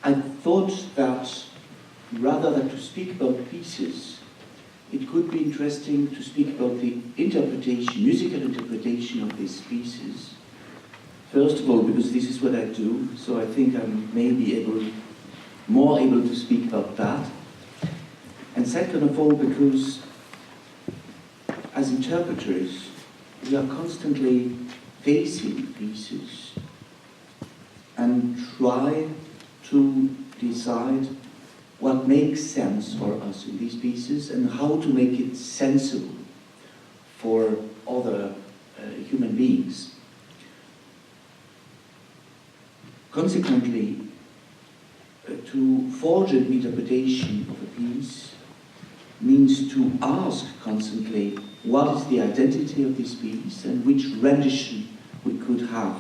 I thought that rather than to speak about pieces, it could be interesting to speak about the interpretation, musical interpretation of these pieces. First of all, because this is what I do, so I think I'm maybe more able to speak about that. And second of all, because as interpreters, we are constantly facing pieces and try to decide what makes sense for us in these pieces and how to make it sensible for other human beings. Consequently, to forge an interpretation of a piece means to ask constantly what is the identity of this piece and which rendition we could have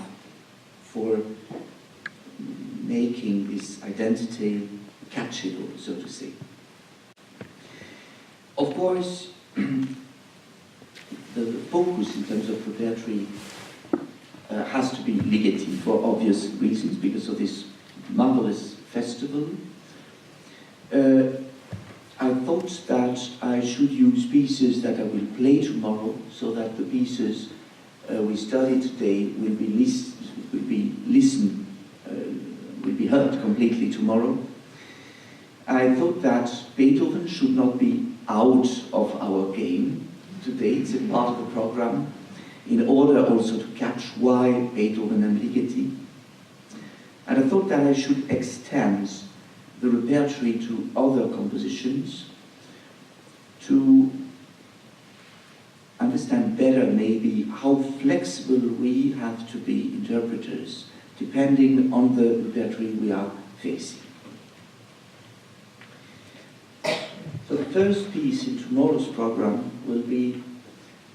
for making this identity catchable, so to say. Of course, the focus in terms of preparatory has to be Ligeti for obvious reasons, because of this marvelous festival. I thought that I should use pieces that I will play tomorrow, so that the pieces we study today will be heard completely tomorrow. I thought that Beethoven should not be out of our game today. It's a part of the program, in order also to catch why Beethoven and Ligeti. And I thought that I should extend the repertory to other compositions to understand better maybe how flexible we have to be interpreters depending on the repertory we are facing. So the first piece in tomorrow's program will be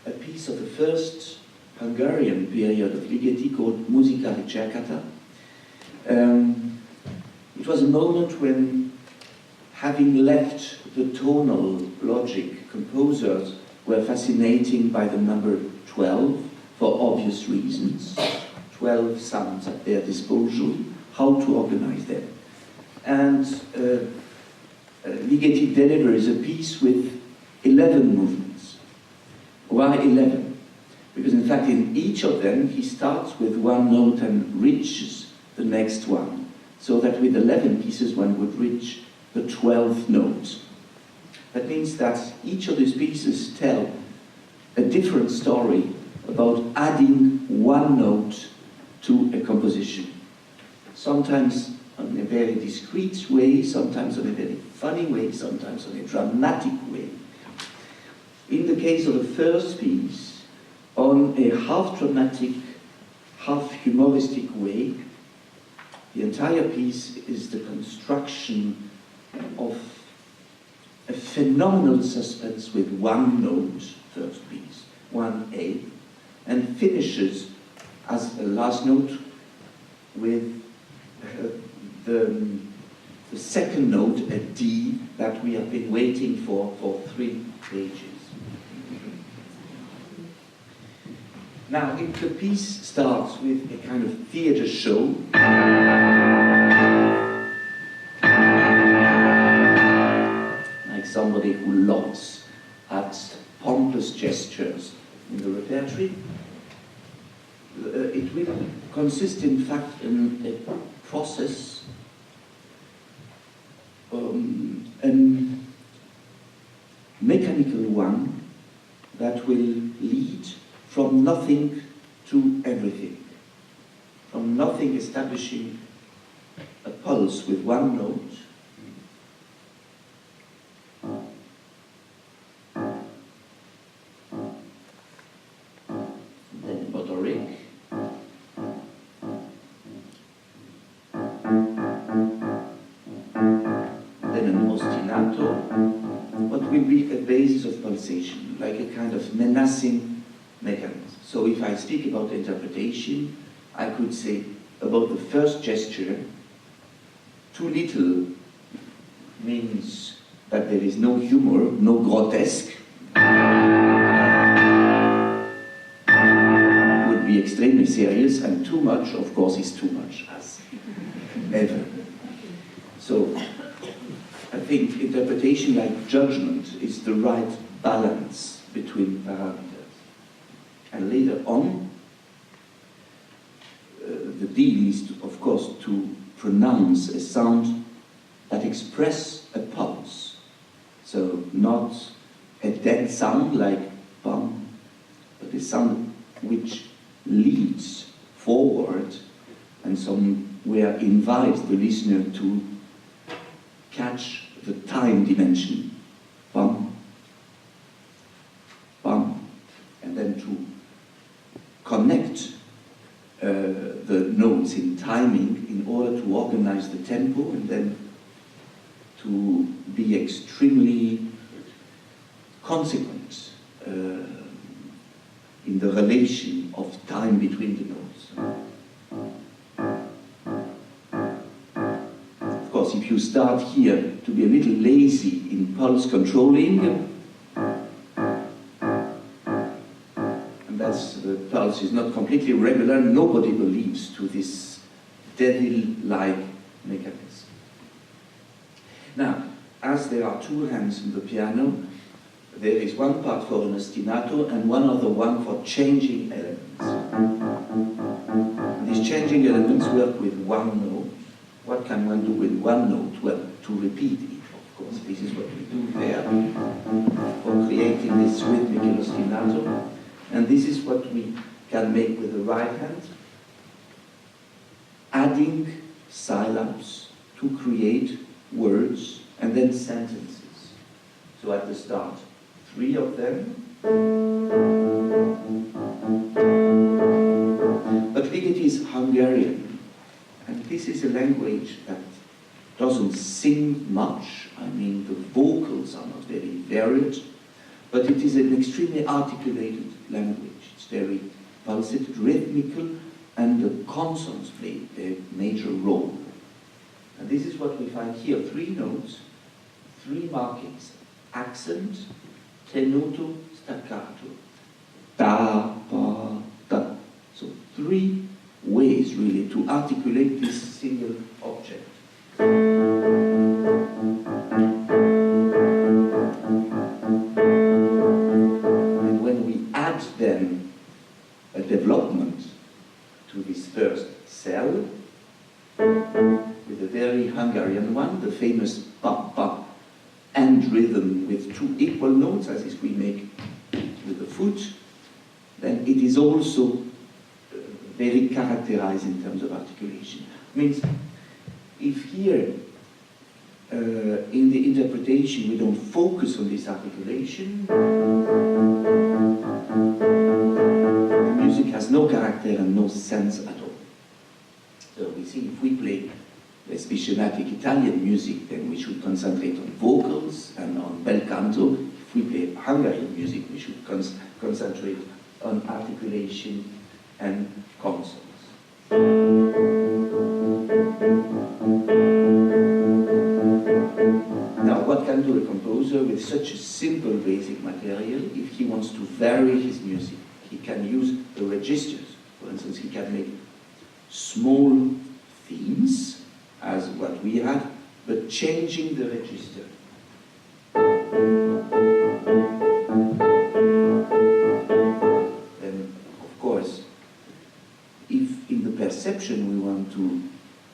a piece of the first Hungarian period of Ligeti called Musica Ricercata. It was a moment when, having left the tonal logic, composers were fascinating by the number 12 for obvious reasons. 12 sounds at their disposal, how to organize them. And Ligeti delivers a piece with 11 movements. Why 11? Because in fact in each of them he starts with one note and reaches the next one, so that with 11 pieces one would reach the 12th note. That means that each of these pieces tell a different story about adding one note to a composition. Sometimes in a very discreet way, sometimes in a very funny way, sometimes in a dramatic way. In the case of the first piece, on a half dramatic, half humoristic way, the entire piece is the construction of a phenomenal suspense with one note, first piece, 1A, and finishes as a last note with the second note, a D, that we have been waiting for 3 pages. Now, if the piece starts with a kind of theatre show, like somebody who laughs at pompous gestures in the repertory, it will consist, in fact, in a process, a mechanical one that will lead from nothing to everything, from nothing establishing a pulse with one note, then motoric, then an ostinato, what will be a basis of pulsation, like a kind of menacing mechanism. So if I speak about interpretation, I could say about the first gesture, too little means that there is no humor, no grotesque, would be extremely serious, and too much, of course, is too much, as ever. So I think interpretation, like judgment, is the right balance between parameters. And later on, the deal is, of course, to pronounce a sound that expresses a pulse. So not a dead sound like bum, but a sound which leads forward and somewhere invites the listener to catch the time dimension. Bum, bum, and then to connect the notes in timing in order to organize the tempo and then to be extremely consequent in the relation of time between the notes. Of course, if you start here to be a little lazy in pulse controlling, the pulse is not completely regular, nobody believes to this devil-like mechanism. Now, as there are two hands on the piano, there is one part for an ostinato and one other one for changing elements. And these changing elements work with one note. What can one do with one note? Well, to repeat it, of course. This is what we do there for creating this rhythmic ostinato. And this is what we can make with the right hand, adding syllables to create words and then sentences. So at the start, 3 of them. But Ligeti is Hungarian, and this is a language that doesn't sing much. I mean, the vocals are not very varied, but it is an extremely articulated language. It's very pulsated, rhythmical, and the consonants play a major role. And this is what we find here. 3 notes, 3 markings. Accent, tenuto, staccato. Da, pa, da. So 3 ways, really, to articulate this single object. Then a development to this first cell with a very Hungarian one, the famous pa-pa and rhythm with 2 equal notes, as is we make with the foot. Then it is also very characterized in terms of articulation. Means if here in the interpretation we don't focus on this articulation, has no character and no sense at all. So we see if we play especially Italian music, then we should concentrate on vocals and on bel canto. If we play Hungarian music, we should concentrate on articulation and consonants. Now, what can do a composer with such a simple basic material if he wants to vary his music? He can use the registers. For instance, he can make small themes, as what we had, but changing the register. Then, of course, if in the perception we want to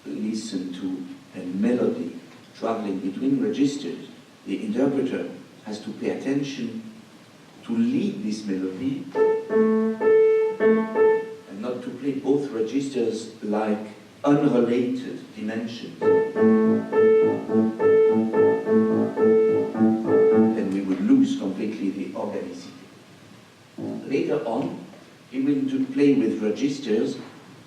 listen to a melody traveling between registers, the interpreter has to pay attention to lead this melody and not to play both registers like unrelated dimensions. Then we would lose completely the organicity. Later on, he will play with registers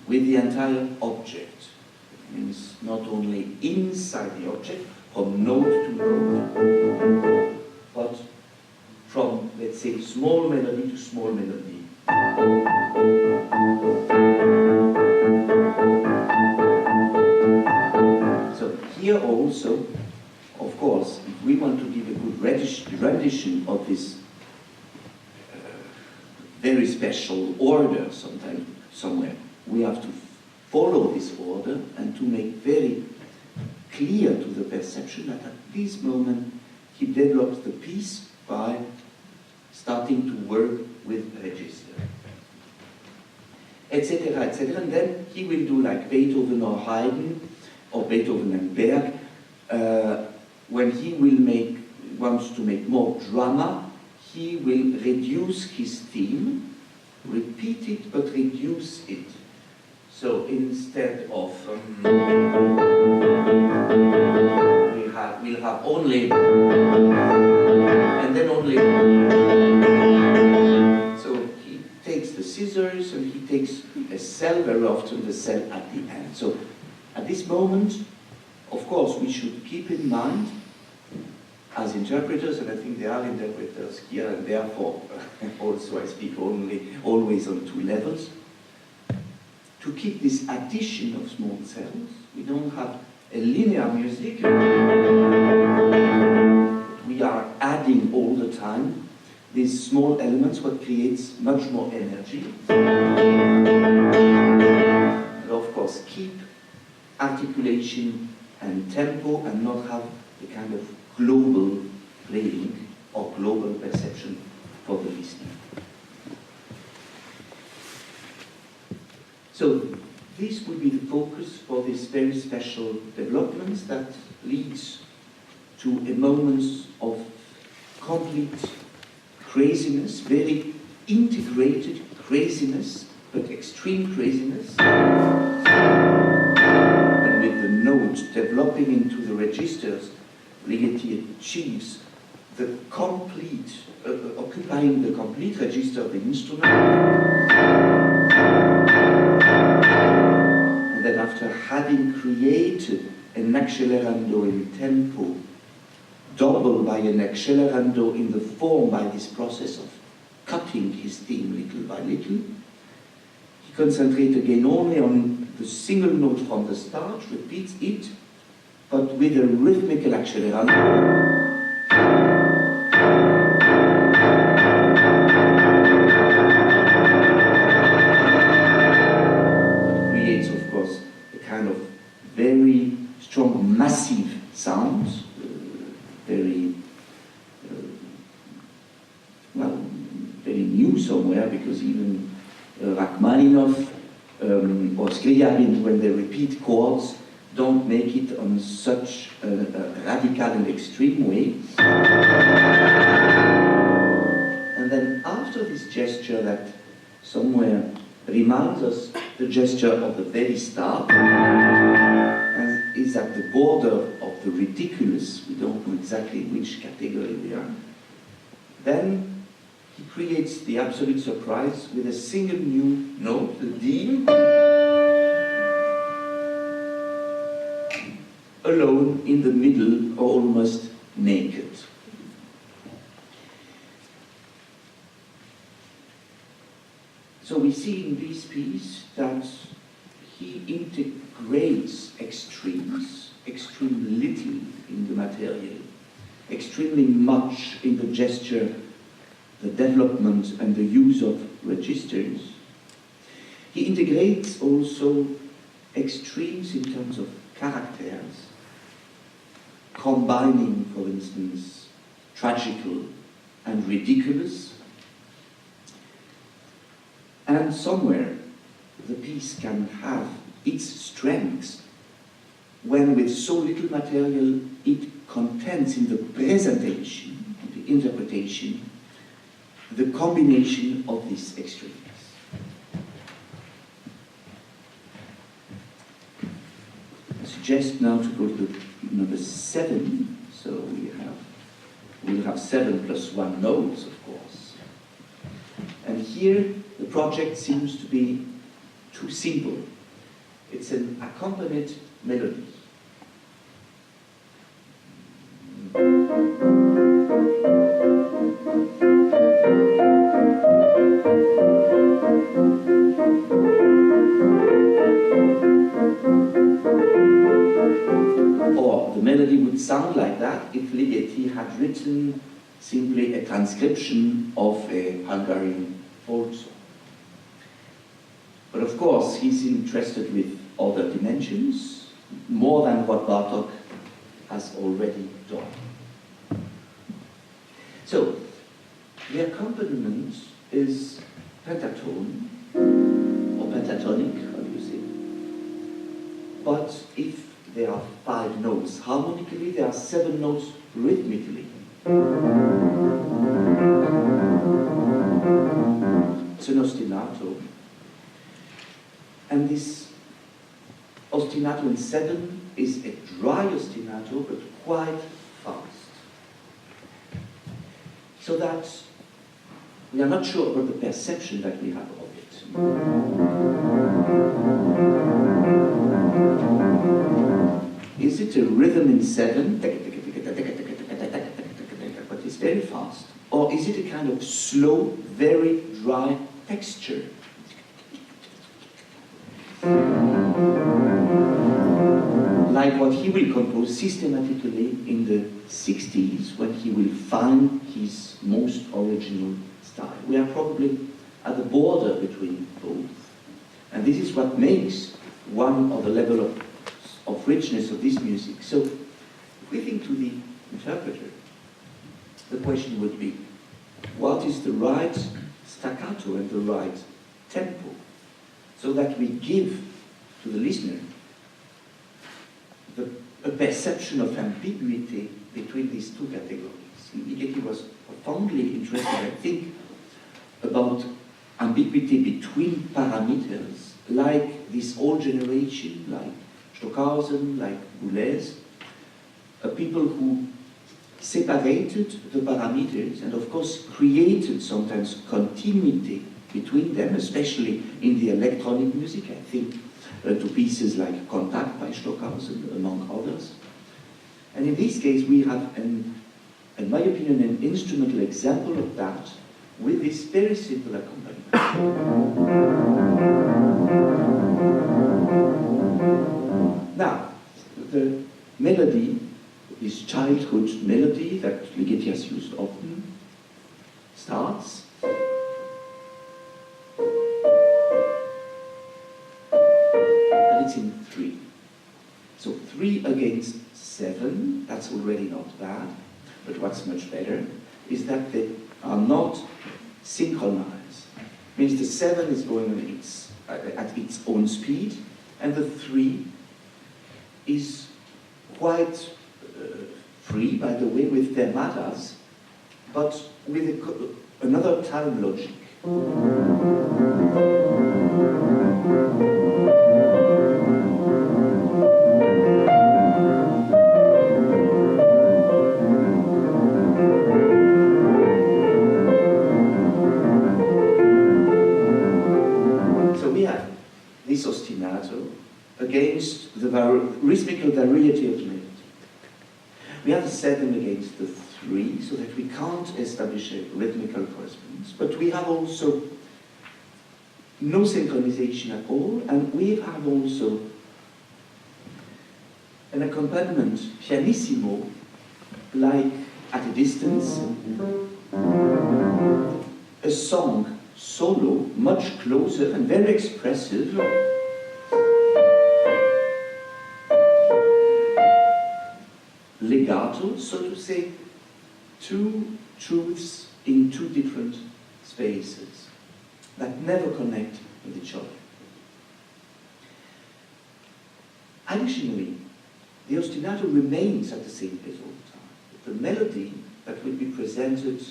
with the entire object. It means not only inside the object, from note to note, but from, let's say, small melody to small melody. So here also, of course, if we want to give a good rendition of this very special order somewhere, we have to follow this order and to make very clear to the perception that at this moment he develops the piece by starting to work with register, etc., etc. And then he will do like Beethoven or Haydn, or Beethoven and Berg, when he wants to make more drama, he will reduce his theme, repeat it, but reduce it. So instead of we'll have only, and then only. So he takes the scissors and he takes a cell, very often the cell at the end. So at this moment, of course, we should keep in mind, as interpreters, and I think there are interpreters here, and therefore also I speak always on two levels, to keep this addition of small cells. We don't have a linear music. We are adding all the time these small elements, what creates much more energy. And of course, keep articulation and tempo and not have the kind of global playing or global perception for the listener. So this will be the focus for this very special development that leads to a moment of complete craziness, very integrated craziness, but extreme craziness, and with the note developing into the registers, Ligeti achieves the complete, occupying the complete register of the instrument. And then after having created an accelerando in tempo, doubled by an accelerando in the form by this process of cutting his theme little by little, he concentrates again only on the single note from the start, repeats it, but with a rhythmical accelerando. Creates, of course, a kind of very strong, massive sounds, very, well, very new somewhere, because even Rachmaninoff or Scriabin, when they repeat chords, don't make it on such a radical and extreme way. And then after this gesture that somewhere reminds us the gesture of the very start, and is at the border of the ridiculous, we don't know exactly which category we are, then he creates the absolute surprise with a single new note, the D, alone in the middle, or almost naked. So we see in this piece that he integrates extremes, extremely little in the material, extremely much in the gesture, the development and the use of registers. He integrates also extremes in terms of characters, combining, for instance, tragical and ridiculous. And somewhere the piece can have its strengths when with so little material it contains in the presentation, the interpretation, the combination of these extremes. I suggest now to go to the number 7. So we'll have 7 plus 1 notes, of course. And here the project seems to be too simple. It's an accompanied melody. Or the melody would sound like that if Ligeti had written simply a transcription of a Hungarian folk song. But of course, he's interested with other dimensions, more than what Bartók has already done. So, the accompaniment is pentatone, or pentatonic, how do you say? But if there are 5 notes harmonically, there are 7 notes rhythmically. It's an ostinato. And this ostinato in 7 is a dry ostinato, but quite fast. So that we are not sure about the perception that we have of it. Is it a rhythm in 7, but it's very fast? Or is it a kind of slow, very dry texture? Like what he will compose systematically in the 60s, when he will find his most original style. We are probably at the border between both. And this is what makes one of the level of richness of this music. So, if we think to the interpreter, the question would be, what is the right staccato and the right tempo, so that we give to the listener a perception of ambiguity between these two categories. Ligeti was profoundly interested, I think, about ambiguity between parameters, like this old generation, like Stockhausen, like Boulez, people who separated the parameters and, of course, created sometimes continuity between them, especially in the electronic music. I think to pieces like Contact by Stockhausen, among others. And in this case, we have, in my opinion, an instrumental example of that with this very simple accompaniment. Now, the melody, this childhood melody that Ligeti has used often, starts. And it's in 3. So 3 against 7, that's already not bad. But what's much better is that they are not synchronized. Means the 7 is going at its own speed, and the 3 is quite free, by the way, with fermatas, but with another time logic. So we have this ostinato against the rhythmical variety of the melody. We have the 7 against the 3, so that we can't establish a rhythmical correspondence. But we have also no synchronization at all, and we have also an accompaniment pianissimo, like at a distance, a song solo, much closer and very expressive. Legato, so to say, 2 truths in 2 different spaces that never connect with each other. Additionally, the ostinato remains at the same place all the time. The melody that will be presented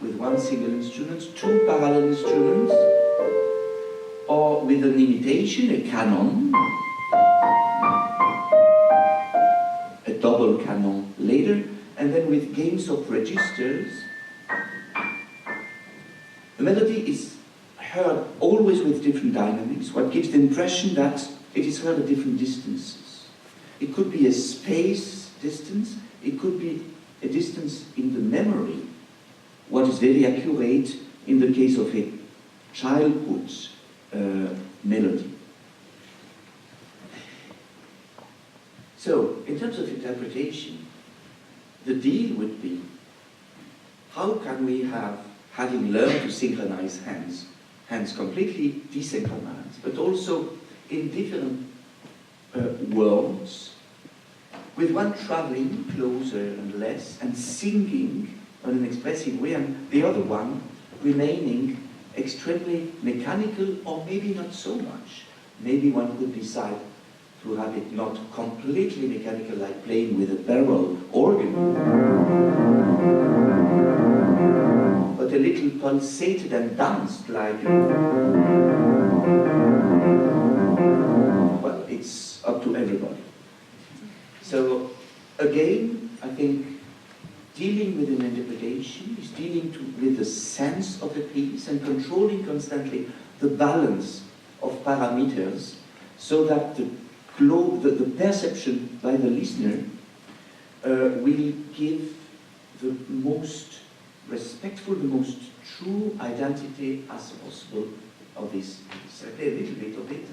with one single instrument, 2 parallel instruments, or with an imitation, a canon, a double canon later, and then with games of registers. The melody is heard always with different dynamics, what gives the impression that it is heard at different distances. It could be a space distance, it could be a distance in the memory, what is very accurate in the case of a childhood melody. So, in terms of interpretation, the deal would be, how can we have, having learned to synchronize hands completely desynchronized, but also in different worlds, with one traveling closer and less and singing on an expressive way, and the other one remaining extremely mechanical, or maybe not so much. Maybe one could decide to have it not completely mechanical, like playing with a barrel organ, but a little pulsated and danced, like, well, it's up to everybody. So, again, I think dealing with an interpretation is dealing with the sense of the piece and controlling constantly the balance of parameters so that the perception by the listener will give the most respectful, the most true identity as possible of this piece. I play a little bit of it.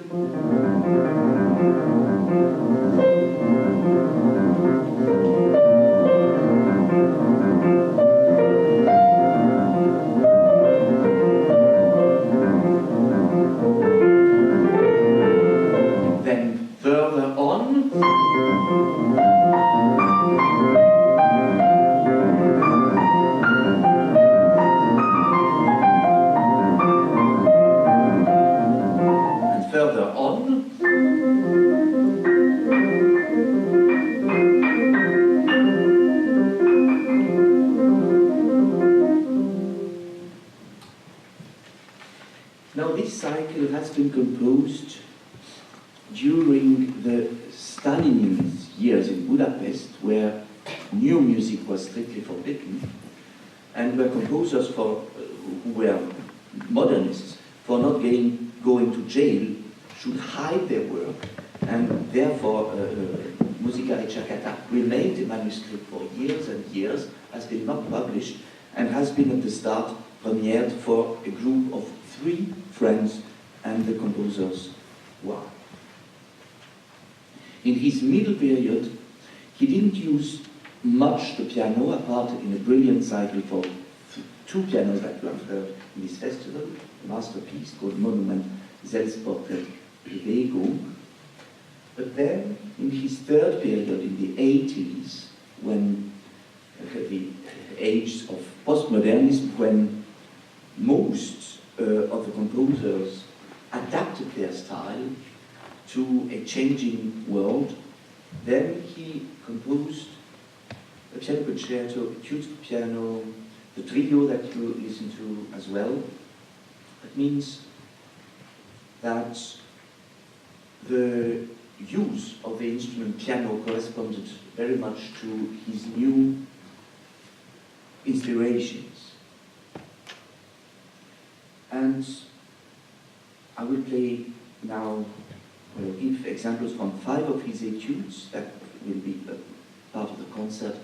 Composed during the Stalin's years in Budapest, where new music was strictly forbidden, and where composers who were modernists, for not going to jail, should hide their work, and therefore Musica Ricercata remained a manuscript for years and years, has been not published, and has been at the start premiered for a group of 3 friends and the composer's wife. In his middle period, he didn't use much the piano, apart in a brilliant cycle for 2 pianos that you have heard in this festival, a masterpiece called Monument Selbstporträt Bewegung. But then, in his 3rd period, in the 80s, when the age of postmodernism, when most of the composers adapted their style to a changing world, then he composed a piano concerto, etudes for piano, the trio that you listen to as well. That means that the use of the instrument piano corresponded very much to his new inspirations. And I will play now, give examples from 5 of his etudes that will be part of the concert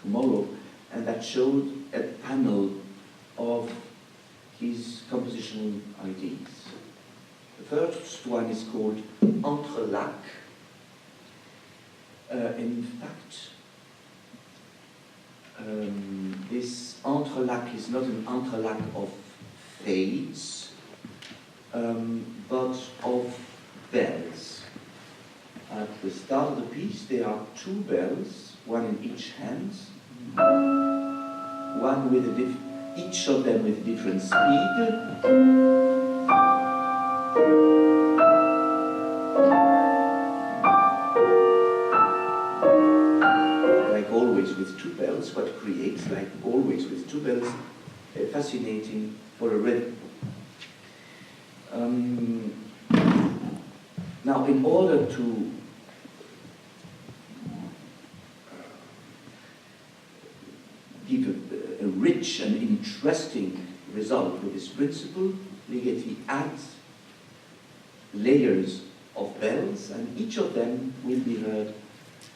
tomorrow, and that showed a panel of his compositional ideas. The first one is called Entrelacs. In fact, this entrelac is not an entrelac of fades, but of bells. At the start of the piece, there are 2 bells, one in each hand, one with each of them with different speed. With 2 bells, what creates, like always with 2 bells, fascinating for a rhythm. Now, in order to give a rich and interesting result with this principle, Ligeti adds layers of bells, and each of them will be heard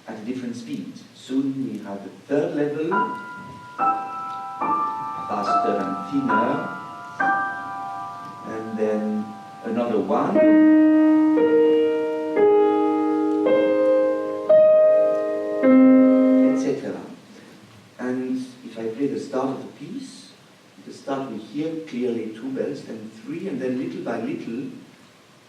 at a different speed. Soon we have the 3rd level, faster and thinner, and then another one, etc. And if I play the start of the piece, at the start we hear clearly 2 bells, then 3, and then little by little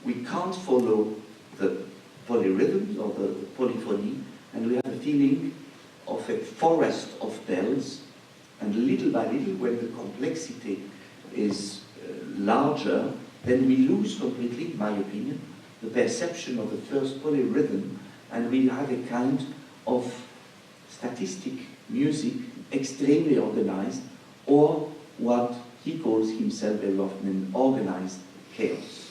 we can't follow the polyrhythms or the polyphony, and we have a feeling of a forest of bells, and little by little, when the complexity is larger, then we lose completely, in my opinion, the perception of the first polyrhythm, and we have a kind of statistic music, extremely organized, or what he calls himself very often an organized chaos.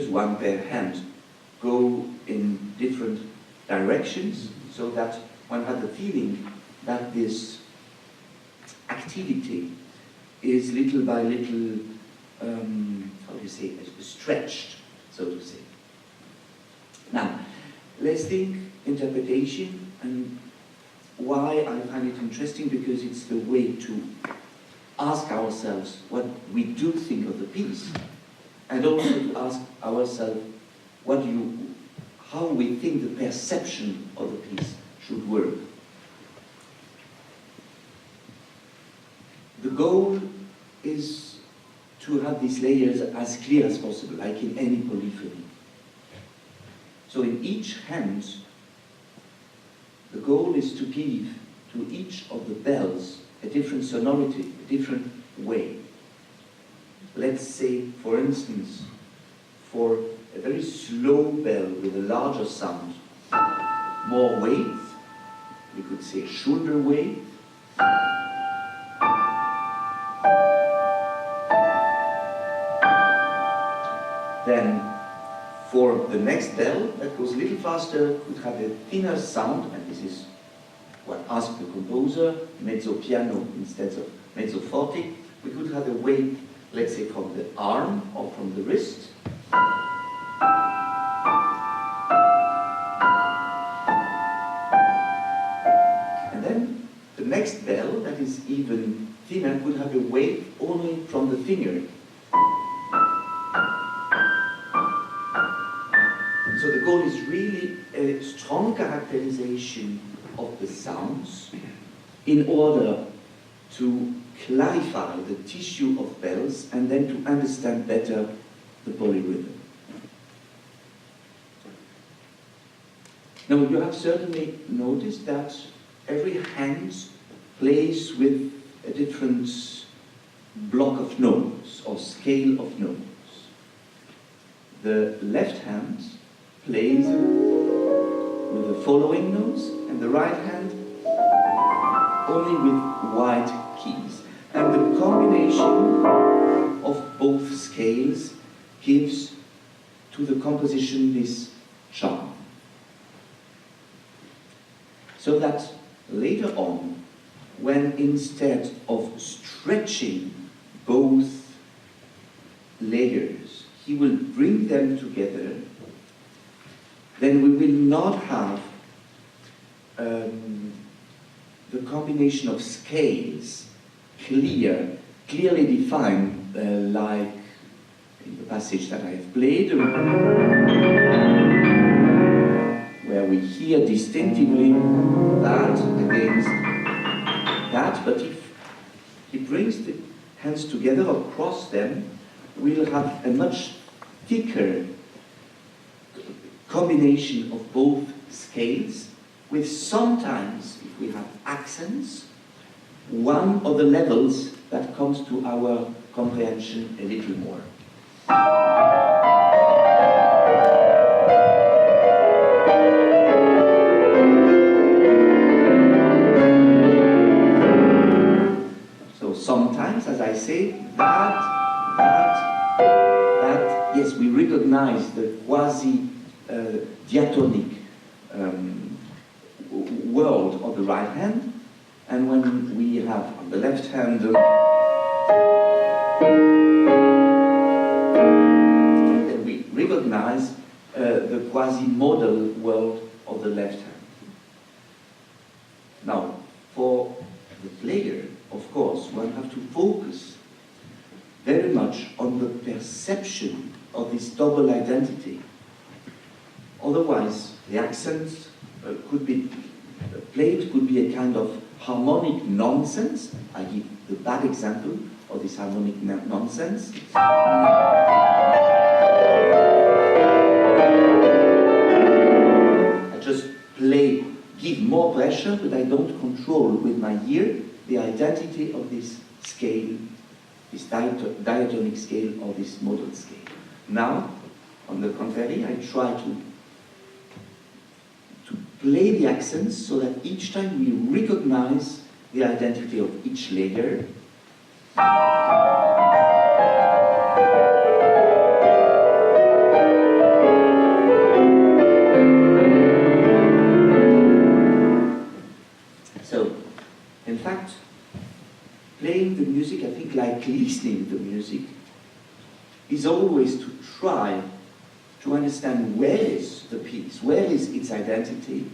One per hand, go in different directions, so that one had the feeling that this activity is little by little, how do you say, stretched, so to say. Now, let's think interpretation, and why I find it interesting, because it's the way to ask ourselves what we do think of the piece, and also to ask ourselves how we think the perception of the piece should work. The goal is to have these layers as clear as possible, like in any polyphony. So in each hand, the goal is to give to each of the bells a different sonority, a different way. Let's say, for instance, for a very slow bell with a larger sound, more weight, we could say shoulder weight. Then for the next bell that goes a little faster, could have a thinner sound, and this is what asked the composer, mezzo piano instead of mezzo forte. We could have a weight, let's say, from the arm or from the wrist. And then the next bell, that is even thinner, could have a weight only from the finger. So the goal is really a strong characterization of the sounds in order to clarify the tissue of bells and then to understand better the polyrhythm. Now, you have certainly noticed that every hand plays with a different block of notes or scale of notes. The left hand plays with the following notes, and the right hand only with white keys. And the combination of both scales gives to the composition this charm. So that later on, when instead of stretching both layers, he will bring them together, then we will not have the combination of scales clearly defined, like in the passage that I have played, where we hear distinctively that against that, but if he brings the hands together or cross them, we'll have a much thicker combination of both scales, with sometimes, if we have accents, one of the levels that comes to our comprehension a little more. say that, yes, we recognize the quasi-diatonic world of the right hand, and when we have on the left hand, then we recognize the quasi-modal world of the left hand. Now, for the player, of course, one has to focus very much on the perception of this double identity. Otherwise, the accent could be played, could be a kind of harmonic nonsense. I give the bad example of this harmonic nonsense. I just play, give more pressure, but I don't control with my ear the identity of this scale, this diatonic scale or this modal scale. Now, on the contrary, I try to play the accents so that each time we recognize the identity of each layer. So, in fact, playing the music, I think, like listening to music, is always to try to understand where is the piece, where is its identity,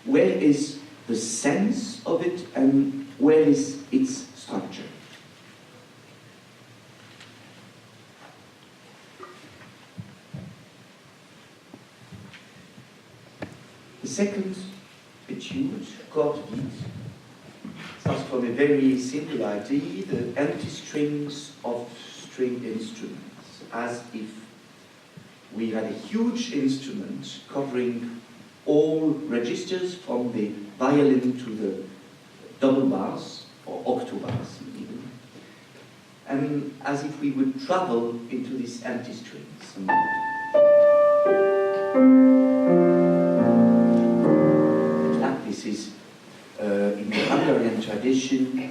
where is the sense of it, and where is its structure. The second etude, chord beat, starts from a very simple idea, the empty strings of string instruments, as if we had a huge instrument covering all registers from the violin to the double bass, or octobass even, and as if we would travel into these empty strings. In fact, this is, in the Hungarian tradition,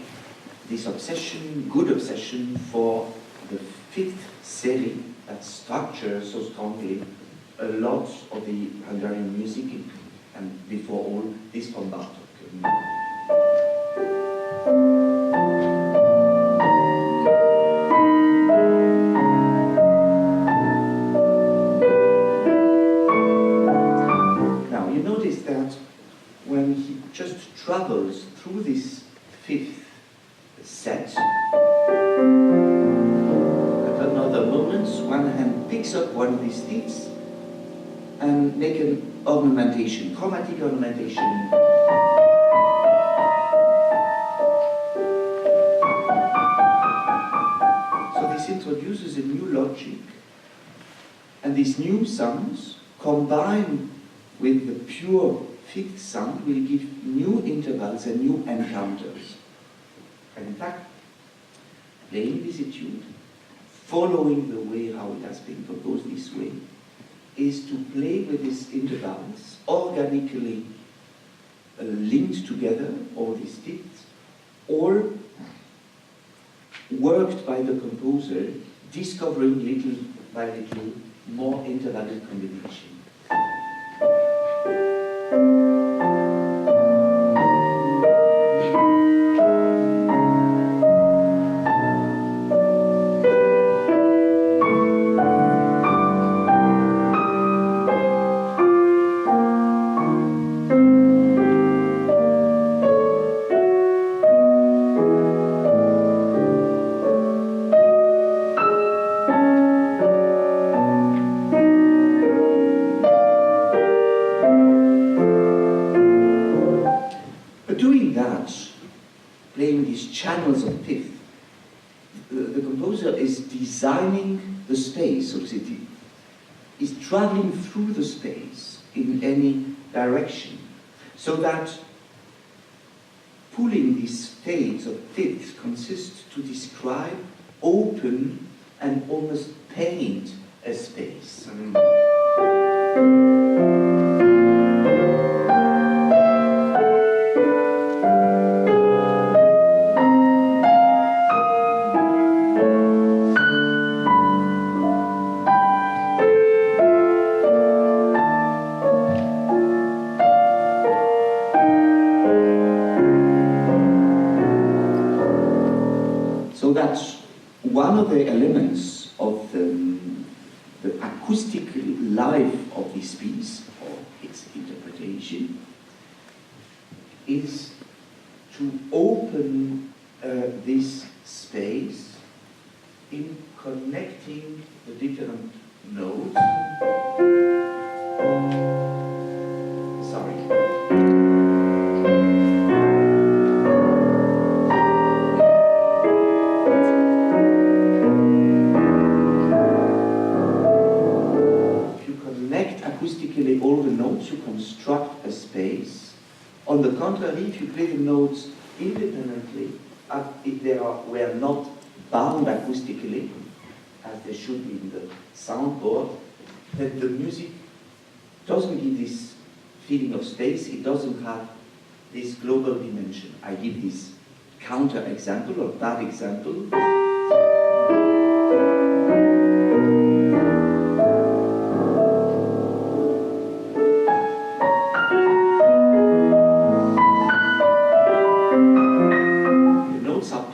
this obsession, good obsession for the fifth series that structures so strongly a lot of the Hungarian music, and before all, this from Bartók. Now, you notice that when he just travels through this fifth set, moments, one hand picks up one of these things and make an ornamentation, chromatic ornamentation. So this introduces a new logic, and these new sounds combined with the pure fifth sound will give new intervals and new encounters. And in fact, playing this etude, following the way how it has been proposed this way, is to play with these intervals, organically linked together, all these fifths, or worked by the composer, discovering little by little more interval combination. Channels of fifth, the composer is designing the space, so to say, is traveling through the space in any direction, so that pulling these fades of fifths consists to describe, open, and almost paint a space. one of the elements of the acoustic life of this piece, or its interpretation, is to open this space in connecting the different notes. Sorry. If you connect acoustically all the notes, you construct a space. On the contrary, if you play the notes independently, if they were not bound acoustically, as they should be in the soundboard, then the music doesn't give this feeling of space, it doesn't have this global dimension. I give this counter example or bad example.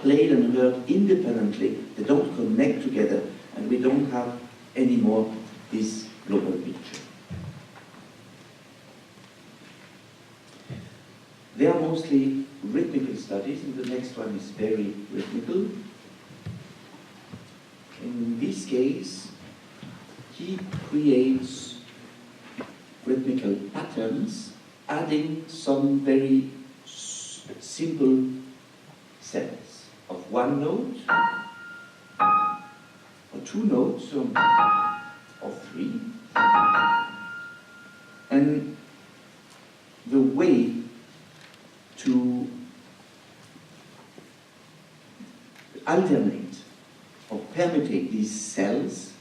Played and heard independently, they don't connect together, and we don't have anymore this global picture. They are mostly rhythmical studies, and the next one is very rhythmical. In this case, he creates rhythmical patterns, adding some very simple cells of one note, or two notes, or three. And the way to alternate or permutate these cells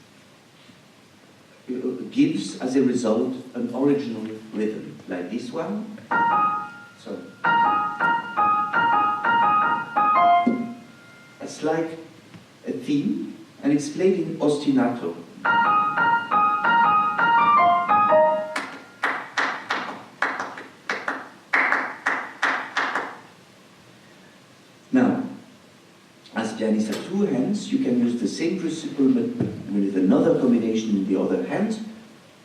gives, as a result, an original rhythm, like this one. So it's like a theme, and it's played in ostinato. Now, as pianist at two hands, you can use the same principle but with another combination in the other hand,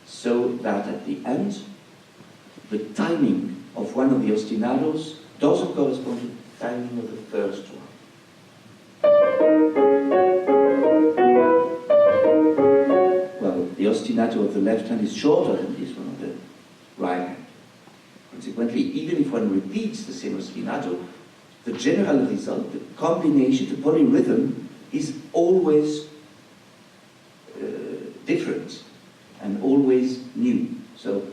so that at the end, the timing of one of the ostinatos doesn't correspond to the timing of the first one. Well, the ostinato of the left hand is shorter than this one of the right hand. Consequently, even if one repeats the same ostinato, the general result, the combination, the polyrhythm, is always different and always new. So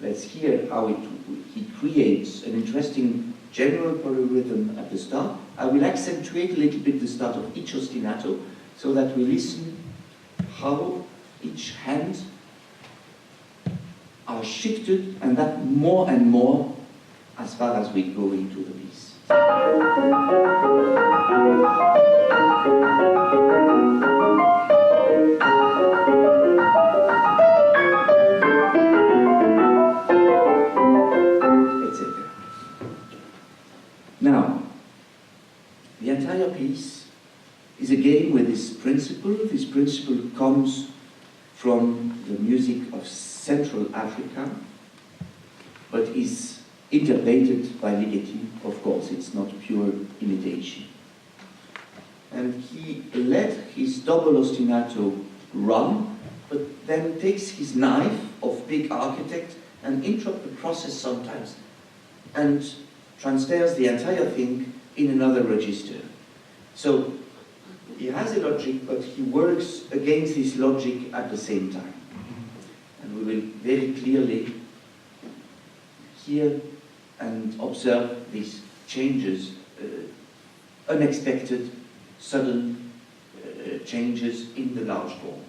let's hear how he creates an interesting general polyrhythm at the start. I will accentuate a little bit the start of each ostinato so that we listen how each hand are shifted, and that more and more as far as we go into the piece. Etc. Now, the entire piece is a game with this principle. This principle comes from the music of Central Africa, but is interpreted by Ligeti. Of course, it's not pure imitation. And he let his double ostinato run, but then takes his knife of big architect and interrupts the process sometimes, and transfers the entire thing in another register. So he has a logic, but he works against his logic at the same time. And we will very clearly hear and observe these changes, unexpected, sudden changes in the large form.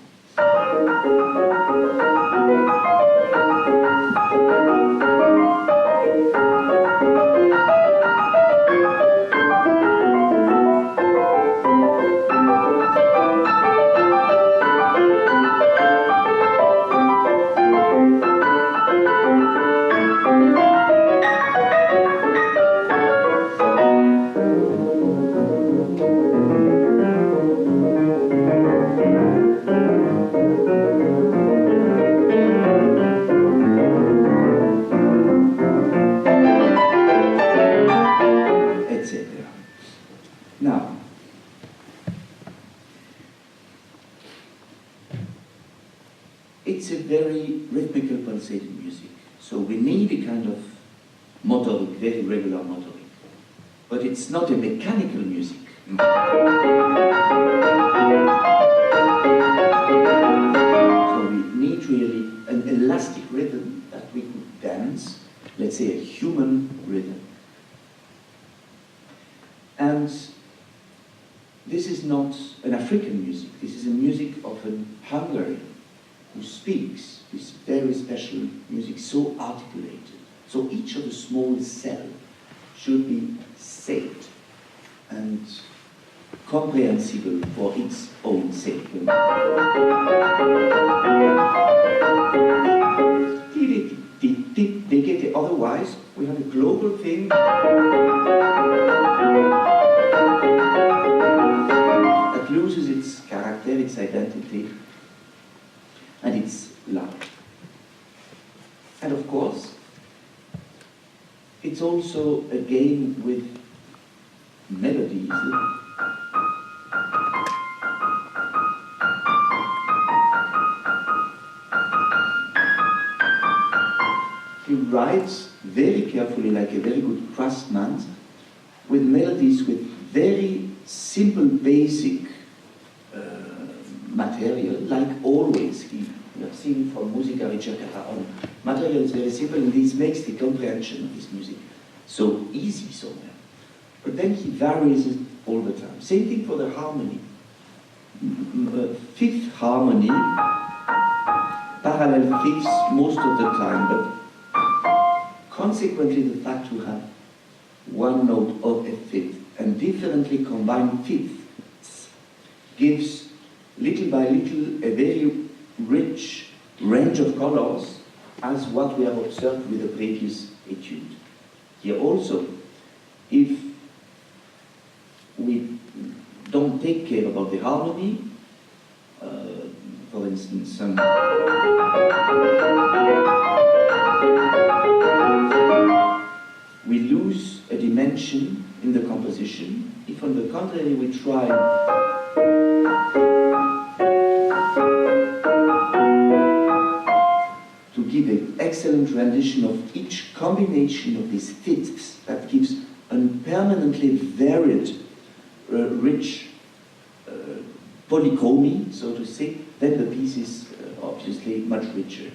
it's a very rhythmical pulsating music. So we need a kind of motoric, very regular motoric. But it's not a mechanical music. So we need really an elastic rhythm that we could dance, let's say a human rhythm. And this is not an African music, this is a music of a Hungarian who speaks this very special music, so articulated. So each of the small cells should be saved and comprehensible for its own sake. Otherwise, we have a global thing that loses its character, its identity, and its life. And of course, it's also a game with melodies. He writes very carefully, like a very good craftsman, with melodies with very simple, basic material, like always. You have seen from Musica Ricercata on. Material is very simple, and this makes the comprehension of this music so easy somewhere. But then he varies it all the time. Same thing for the harmony. Fifth harmony, parallel fifths most of the time, but consequently the fact to have one note of a fifth and differently combined fifths gives little by little a very rich range of colors, as what we have observed with the previous etude. Here also, if we don't take care about the harmony, for instance, we lose a dimension in the composition. If on the contrary we try to give an excellent rendition of each combination of these fifths, that gives a permanently varied, rich polychromy, so to say, then the piece is obviously much richer.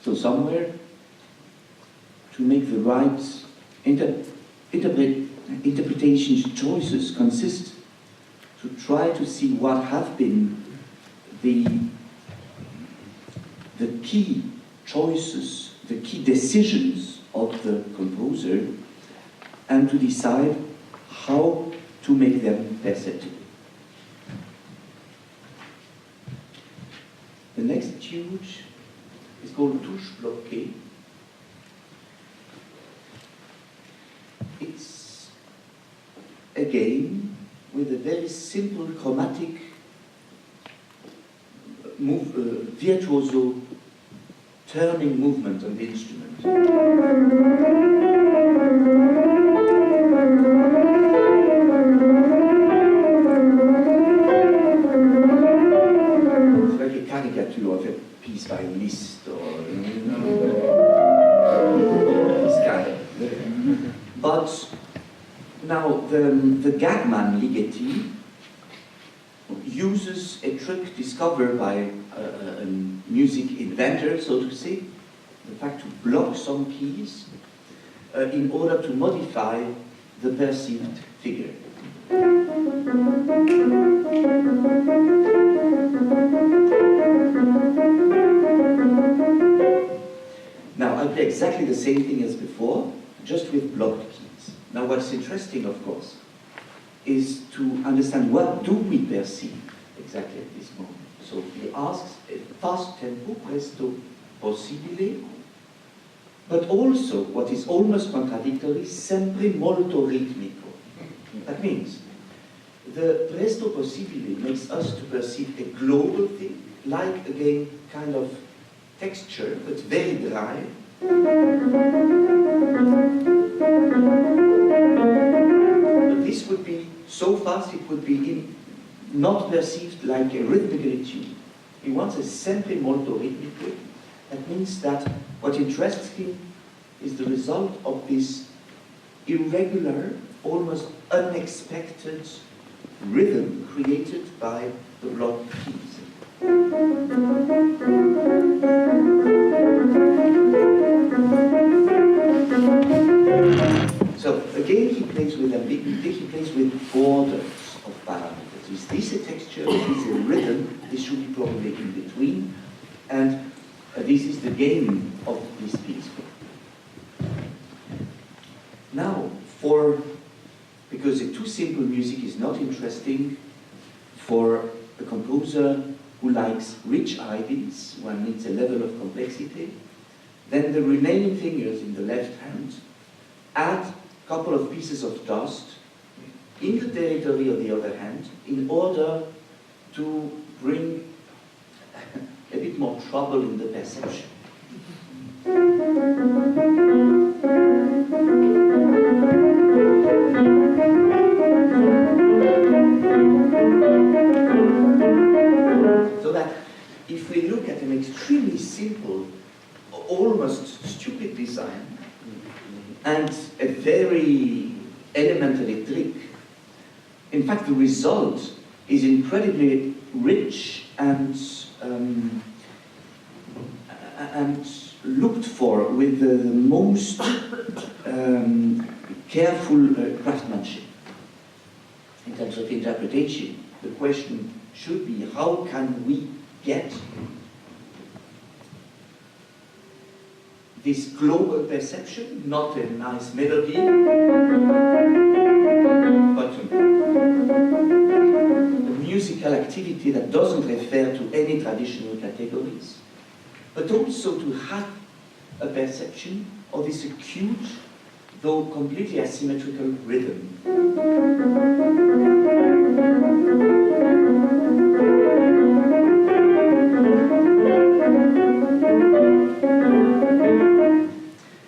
So somewhere, to make the right interpretations, choices consist to try to see what have been the key choices, the key decisions of the composer, and to decide how to make them perceptible. The next etude is called Touche Bloquée. It's a game with a very simple chromatic virtuoso turning movement on the instrument. It's like a caricature of a piece by Liszt or this kind of. But now the Gagman Ligeti uses a trick discovered by a music inventor, so to say, the fact to block some keys in order to modify the perceived figure. Now I play exactly the same thing as before, just with blocked keys. Now what's interesting, of course, is to understand what do we perceive exactly at this moment. So he asks a fast tempo, presto possibile, but also what is almost contradictory, sempre molto ritmico. That means the presto possibile makes us to perceive a global thing, like, again, kind of texture, but very dry. But this would be so fast it would be not perceived like a rhythmical tune. He wants a sempre molto ritmico. That means that what interests him is the result of this irregular, almost unexpected rhythm created by the block keys. So again, he plays with ambiguity, he plays with borders of parameters. Is this a texture? Is this a rhythm? This should be probably in between. And this is the game of this piece. Now, because a too simple music is not interesting for a composer who likes rich ideas, one needs a level of complexity, then the remaining fingers in the left hand add a couple of pieces of dust in the territory of the other hand in order to bring a bit more trouble in the perception. So that if we look at an extremely simple, almost stupid design, and a very elementary trick, in fact the result is incredibly rich and looked for with the most careful craftsmanship. In terms of interpretation, the question should be, how can we get this global perception, not a nice melody, but a musical activity that doesn't refer to any traditional categories, but also to have a perception of this acute, though completely asymmetrical rhythm.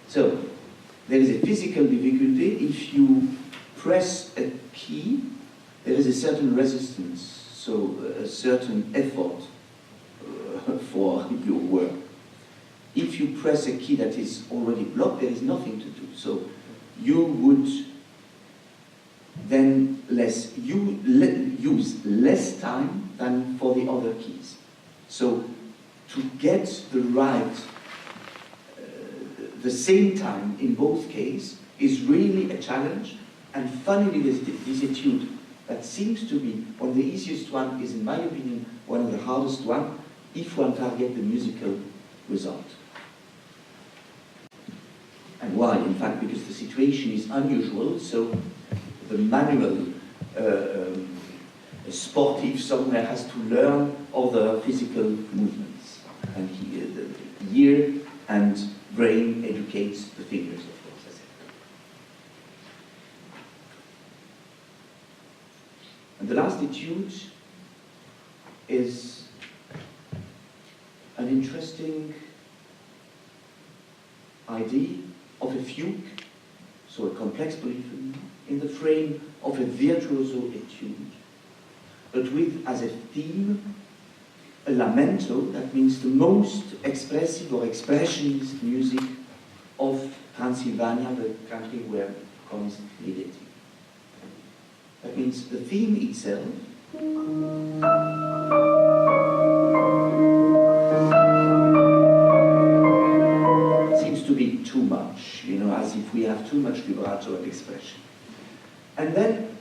So, there is a physical difficulty. If you press a key, there is a certain resistance, so a certain effort for your work. If you press a key that is already blocked, there is nothing to do. So you would then use less time than for the other keys. So to get the same time in both cases is really a challenge. And funnily, this etude that seems to be one of the easiest one is, in my opinion, one of the hardest one, if one targets the musical result. And why? In fact, because the situation is unusual, so the manual sportive somewhere has to learn other physical movements. And the ear and brain educates the fingers, of course, as it. And the last etude is an interesting idea of a fugue, so a complex polyphony, in the frame of a virtuoso etude, but with as a theme a lamento, that means the most expressive or expressionist music of Transylvania, the country where comes Ligeti. That means the theme itself seems to be too much, as if we have too much vibrato and expression. And then,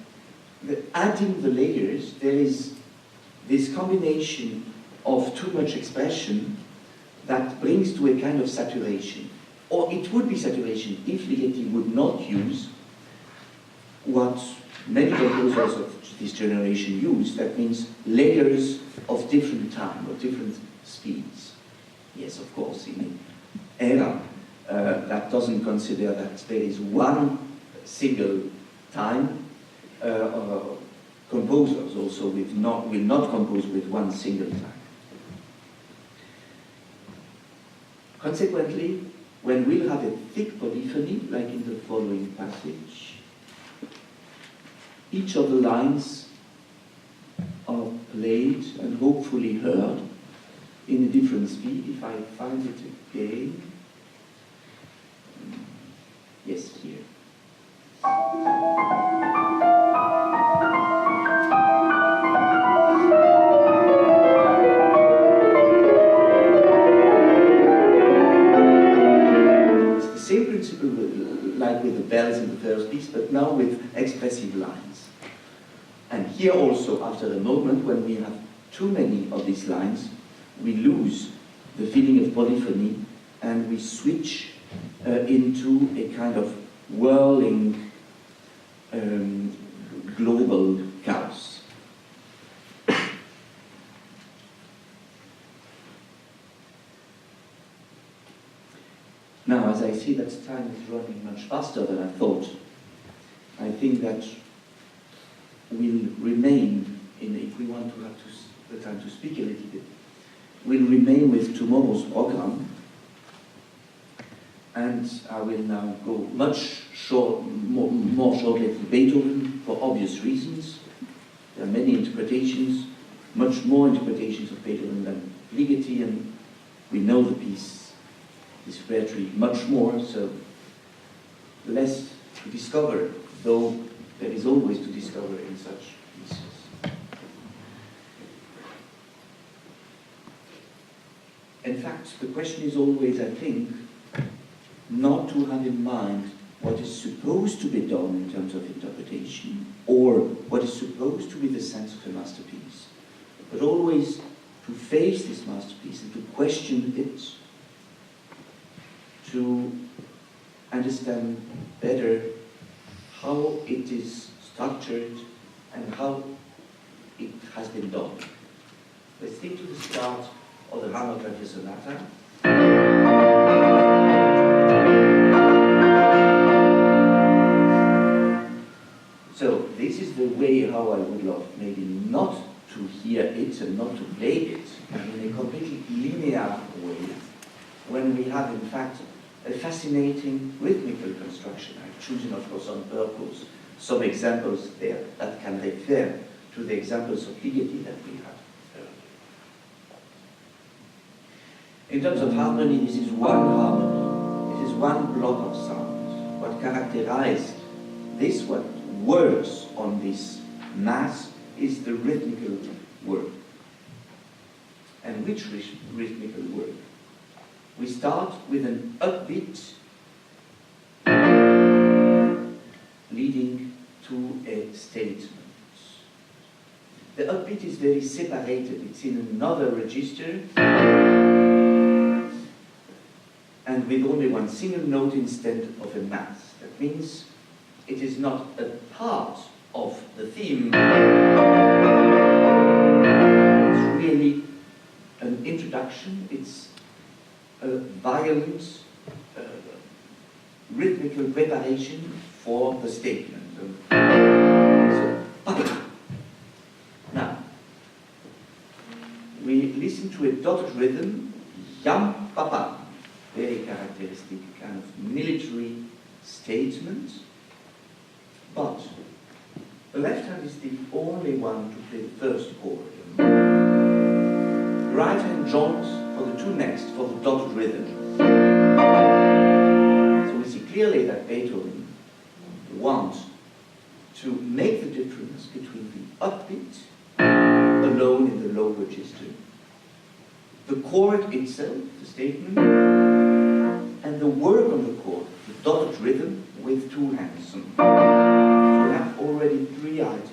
adding the layers, there is this combination of too much expression that brings to a kind of saturation. Or it would be saturation if Ligeti would not use what many composers of this generation use, that means layers of different time, of different speeds. Yes, of course, in an era that doesn't consider that there is one single time, composers also will not compose with one single time. Consequently, when we'll have a thick polyphony, like in the following passage, each of the lines are played and hopefully heard in a different speed. If I find it again, yes, here. Same principle like with the bells in the first piece, but now with expressive lines. And here also, after a moment, when we have too many of these lines, we lose the feeling of polyphony and we switch into a kind of whirling global chaos. Now, as I see that time is running much faster than I thought, I think that we'll remain, if we want to have the time to speak a little bit, we'll remain with tomorrow's program. And I will now go much more shortly to Beethoven for obvious reasons. There are many interpretations, much more interpretations of Beethoven than Ligeti, and we know the piece, this poetry, much more, so less to discover, though there is always to discover in such pieces. In fact, the question is always, I think, not to have in mind what is supposed to be done in terms of interpretation, or what is supposed to be the sense of a masterpiece, but always to face this masterpiece and to question it, to understand better how it is structured and how it has been done. Let's think to the start of the Hammerklavier Sonata. So this is the way how I would love maybe not to hear it and not to play it in a completely linear way, when we have in fact a fascinating rhythmical construction. I've chosen, of course, on purpose some examples there that can refer to the examples of Ligeti that we had earlier. In terms of harmony, this is one harmony. This is one block of sound. What characterized this, what works on this mass, is the rhythmical work. And which rhythmical work? We start with an upbeat leading to a statement. The upbeat is very separated. It's in another register and with only one single note instead of a mass. That means it is not a part of the theme. It's really an introduction. It's a violent rhythmical preparation for the statement. Now, we listen to a dotted rhythm, yam papa, very characteristic, kind of military statement. But the left hand is the only one to play the first chord. The right hand joins for the two next, for the dotted rhythm. So we see clearly that Beethoven wants to make the difference between the upbeat, alone in the low register, the chord itself, the statement, and the work on the chord, the dotted rhythm, with two hands. So we have already three items.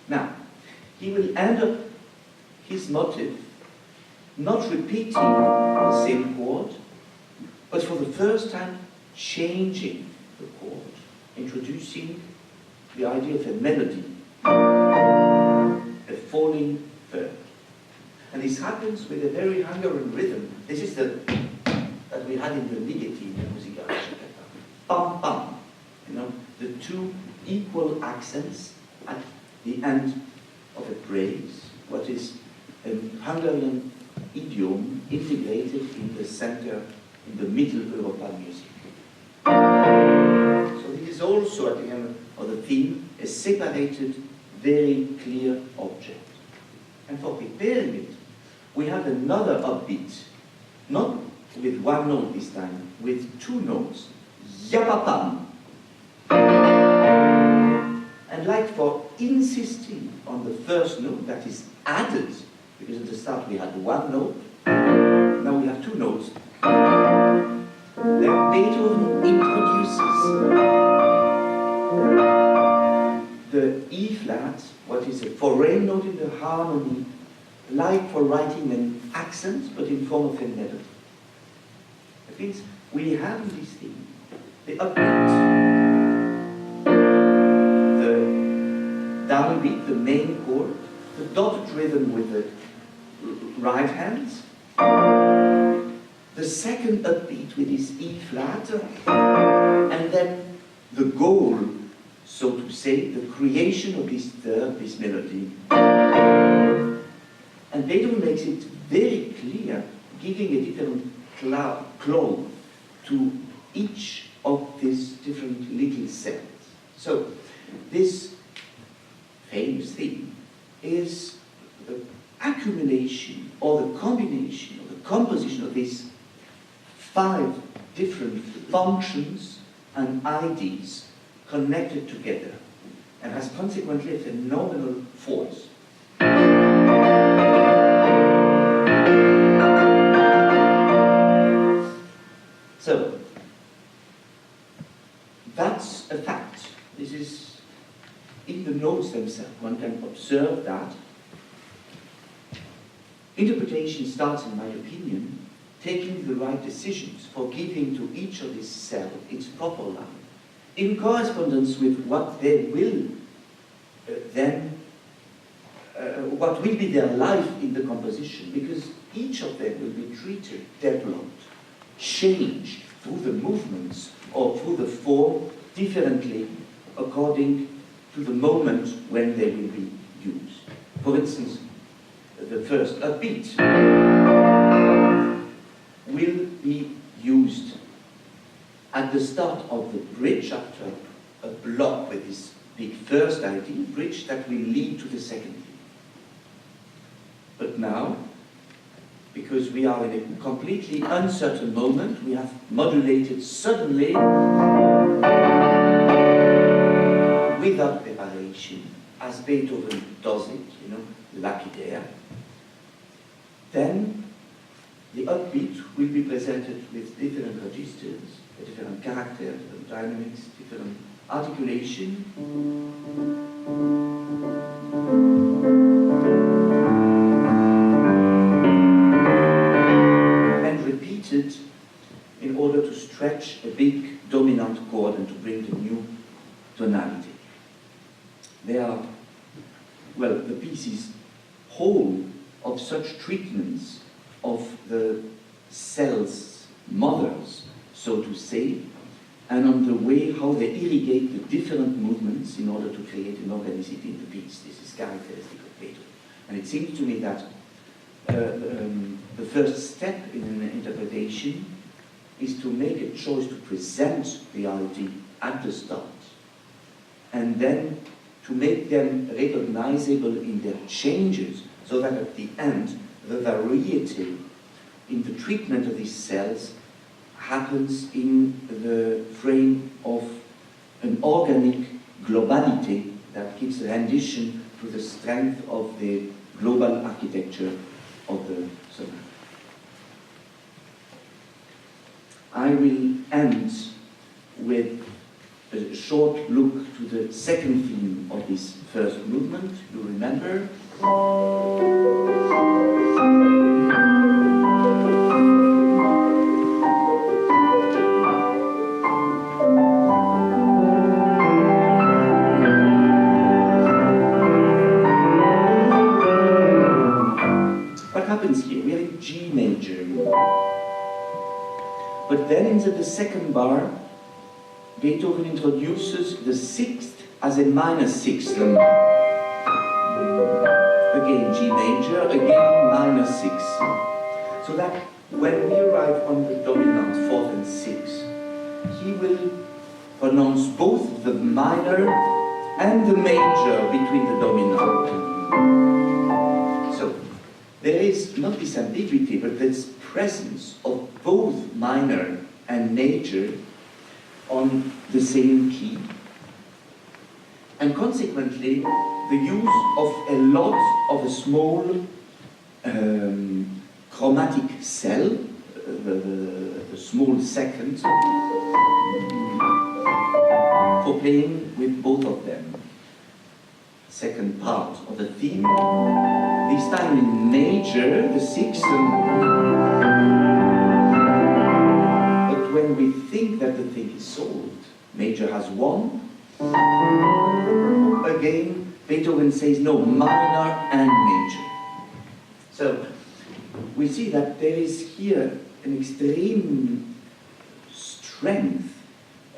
Now, he will end up his motive not repeating the same chord, but for the first time changing the chord, introducing the idea of a melody, a falling third. And this happens with a very Hungarian rhythm. This is the that we had in the Ligeti, the musica. Pam pam. You know, the two equal accents at the end of a phrase, what is a Hungarian idiom integrated in the center, in the middle European music. So this is also at the end of the theme, a separated, very clear object. And for preparing it, we have another upbeat, not with one note this time, with two notes, yapapam. And like for insisting on the first note that is added, because at the start we had one note, now we have two notes. Then Beethoven introduces the E flat, what is a foreign note in the harmony, like for writing an accent, but in form of a melody. That means we have in this thing the upbeat, the downbeat, the main chord, the dotted rhythm with the right hands, the second upbeat with this E flat, and then the goal, so to say, the creation of this third, this melody. And Beethoven makes it very clear, giving a different claw to each of these different little cells. So, this famous theme is the accumulation or the combination or the composition of these 5 different functions and ideas connected together, and has consequently a phenomenal force. So, that's a fact. This is in the notes themselves. One can observe that. Interpretation starts, in my opinion, taking the right decisions for giving to each of these cells its proper life, in correspondence with what they will what will be their life in the composition, because each of them will be treated, developed, changed through the movements or through the form differently according to the moment when they will be used. For instance, the first upbeat will be used at the start of the bridge after a block with this big first idea, bridge that will lead to the second theme. But now, because we are in a completely uncertain moment, we have modulated suddenly without preparation, as Beethoven does it, you know, lucky there. Then the upbeat will be presented with different registers, different characters, different dynamics, different articulation. And repeated in order to stretch a big dominant chord and to bring the new tonality. They are, well, the piece is whole of such treatments of the cells, mothers, so to say, and on the way how they irrigate the different movements in order to create an organicity in the piece. This is characteristic of Beethoven. And it seems to me that the first step in an interpretation is to make a choice to present the idea at the start, and then to make them recognizable in their changes, so that at the end, the variety in the treatment of these cells happens in the frame of an organic globality that gives a rendition to the strength of the global architecture of the sonata. I will end with a short look to the second theme of this first movement. You remember? What happens here? We are in G major. But then in the second bar, Beethoven introduces the sixth as a minor sixth. Again G major, again minor sixth. So that when we arrive on the dominant 4th and 6th, he will pronounce both the minor and the major between the dominant. So there is not this ambiguity, but this presence of both minor and major on the same key. And consequently, the use of a lot of a small chromatic cell, the small second, for playing with both of them. Second part of the theme, this time in major, the 6th. But when we think that the thing is solved, major has won. Again, Beethoven says no, minor and major. So we see that there is here an extreme strength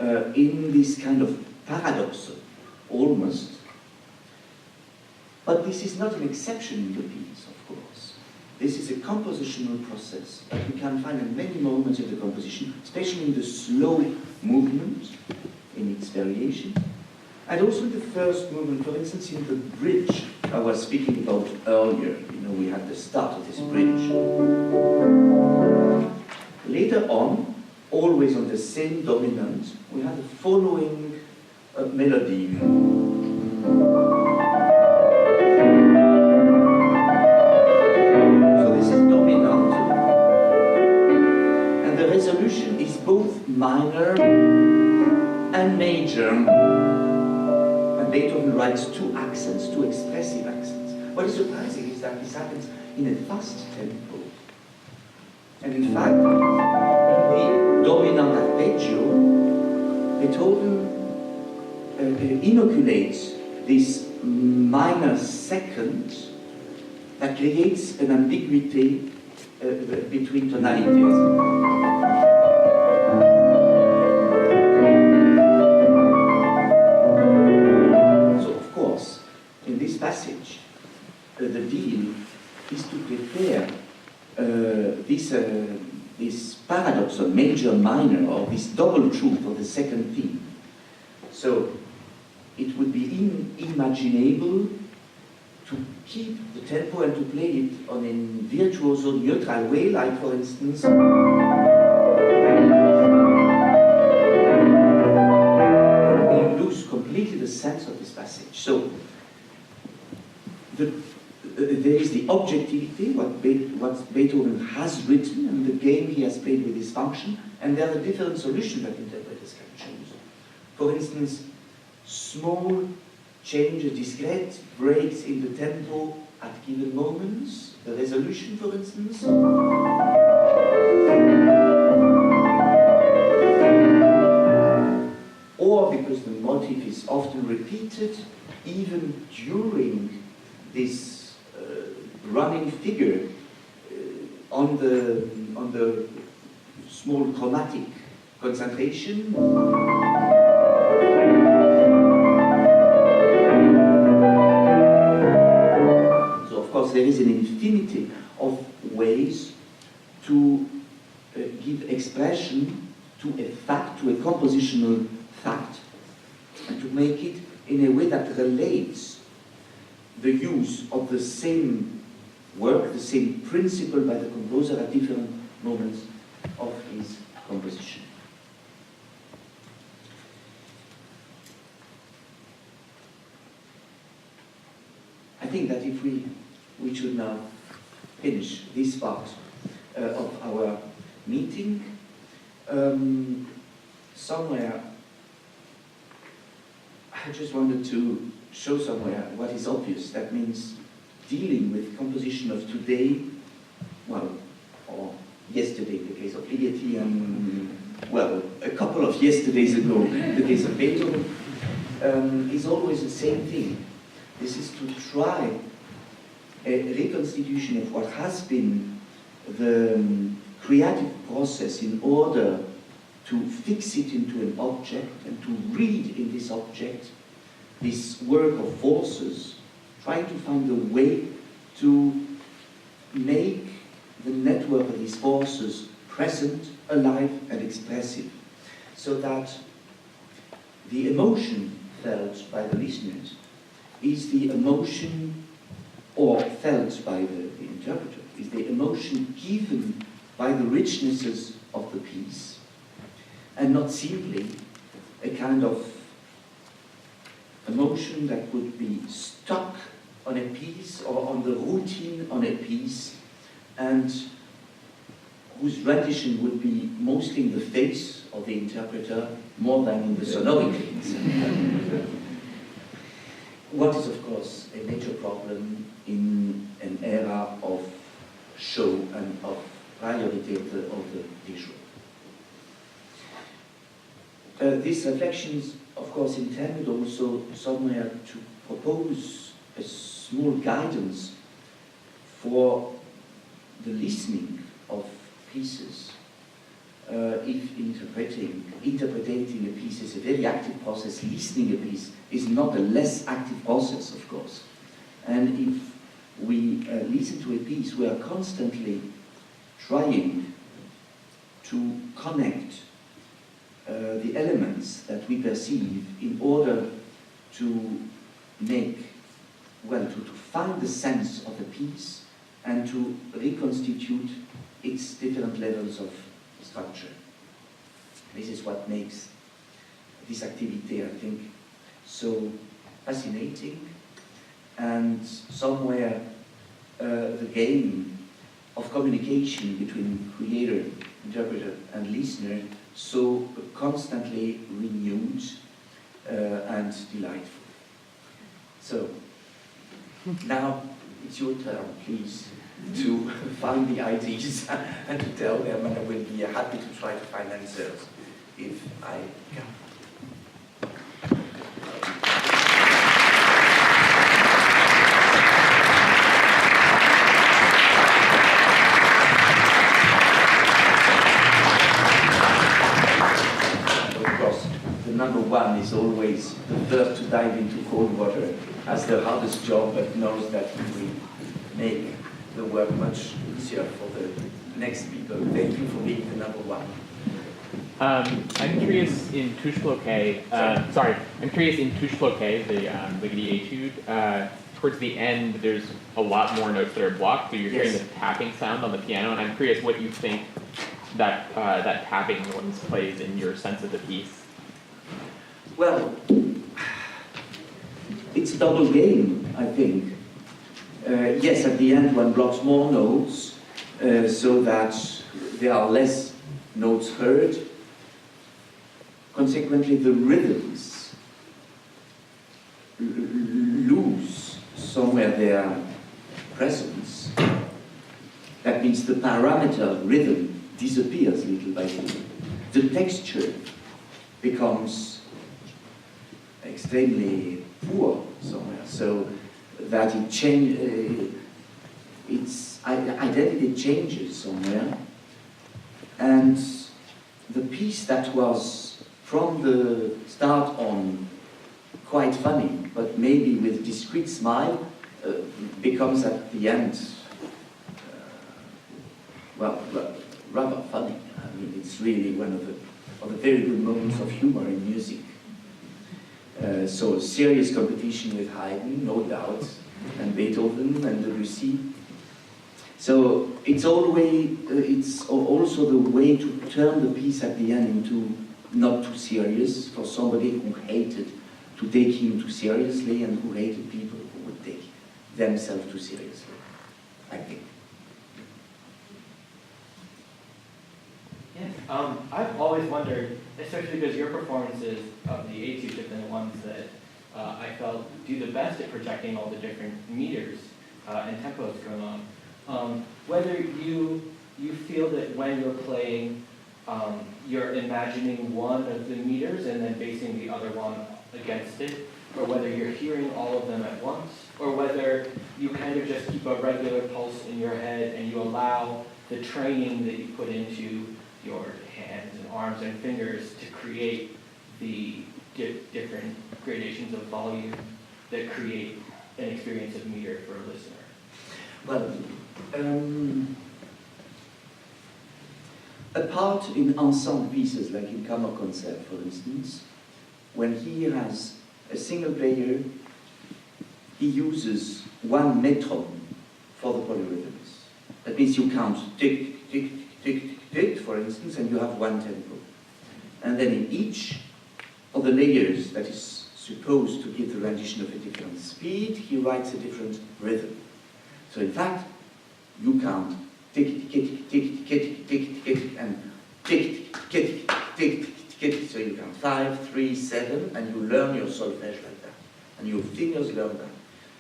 in this kind of paradox, almost. But this is not an exception in the piece, of course. This is a compositional process that we can find in many moments of the composition, especially in the slow movement, in its variation. And also in the first movement, for instance, in the bridge I was speaking about earlier. You know, we had the start of this bridge. Later on, always on the same dominant, we have the following melody. So this is dominant, and the resolution is both minor and major. And Beethoven writes two accents, two expressive accents. What is surprising is that this happens in a fast tempo. And in fact, in the dominant arpeggio, Beethoven inoculates this minor second that creates an ambiguity between tonalities. So, of course, in this passage, the deal is to prepare this paradox of major-minor, or this double truth of the second theme. So it would be unimaginable to keep the tempo and to play it on a virtuoso neutral way, like, for instance, we lose completely the sense of this passage. So there is the objectivity, what Beethoven has written, and the game he has played with this function, and there are the different solutions that interpreters can choose. For instance, small changes, discrete breaks in the tempo at given moments, the resolution, for instance. Or because the motif is often repeated, even during this running figure on the small chromatic concentration. So of course there is an infinity of ways to give expression to a fact, to a compositional fact, and to make it in a way that relates the use of the same work, the same principle by the composer at different moments of his composition. I think that if we should now finish this part of our meeting, somewhere I just wanted to show somewhere what is obvious. That means dealing with composition of today, well, or yesterday, the case of Ligeti, and, well, a couple of yesterdays ago, the case of Beethoven, is always the same thing. This is to try a reconstitution of what has been the creative process in order to fix it into an object and to read in this object this work of forces, trying to find a way to make the network of these forces present, alive, and expressive, so that the emotion felt by the listeners is the emotion, or felt by the interpreter, is the emotion given by the richnesses of the piece, and not simply a kind of emotion that would be stuck on a piece or on the routine on a piece, and whose rendition would be mostly in the face of the interpreter more than in the sonority. What is, of course, a major problem in an era of show and of priority of the visual. These reflections, of course, intended also somewhere to propose a small guidance for the listening of pieces. If interpreting a piece is a very active process, listening a piece is not a less active process, of course. And if we listen to a piece, we are constantly trying to connect the elements that we perceive in order to make, well, to find the sense of the piece and to reconstitute its different levels of structure. This is what makes this activity, I think, so fascinating, and somewhere the game of communication between creator, interpreter, and listener so constantly renewed and delightful. So, now it's your turn, please, to find the ideas and to tell them, and I will be happy to try to find answers if I can. Of course, the number one is always the first to dive into cold water, has the hardest job, but knows that he will make the work much easier for the next people. Thank you for being the number one. I'm curious in touche bloqué. I'm curious in touche bloqué, the Ligeti etude. Towards the end, there's a lot more notes that are blocked, but you're hearing the tapping sound on the piano, and I'm curious what you think that that tapping noise plays in your sense of the piece. Well, it's a double game, I think. Yes, at the end one blocks more notes so that there are less notes heard. Consequently, the rhythms lose somewhere their presence. That means the parameter rhythm disappears little by little. The texture becomes extremely poor somewhere, so that its identity changes somewhere, and the piece that was from the start on quite funny, but maybe with discreet smile, becomes at the end, rather funny. I mean, it's really one of the very good moments of humor in music. So serious competition with Haydn, no doubt, and Beethoven and Debussy. So it's also the way to turn the piece at the end into not too serious for somebody who hated to take him too seriously and who hated people who would take themselves too seriously, I think. Yes, I've always wondered, especially because your performances of the etudes have been the ones that I felt do the best at projecting all the different meters and tempos going on. Whether you feel that when you're playing, you're imagining one of the meters and then basing the other one against it, or whether you're hearing all of them at once, or whether you kind of just keep a regular pulse in your head and you allow the training that you put into your hands and arms and fingers to create the different gradations of volume that create an experience of meter for a listener. Well, A part in ensemble pieces, like in Kammerkonzert, for instance, when he has a single player, he uses one metronome for the polyrhythms. That means you count tick, tick, tick, tick, tick, for instance, and you have one tempo. And then in each of the layers that is supposed to give the rendition of a different speed, he writes a different rhythm. So in fact, you count tick, tick, tick, tick, tick, tick, and tick, tick, tick, tick, tick. So you count 5, 3, 7, and you learn your solfège like that. And your fingers learn that.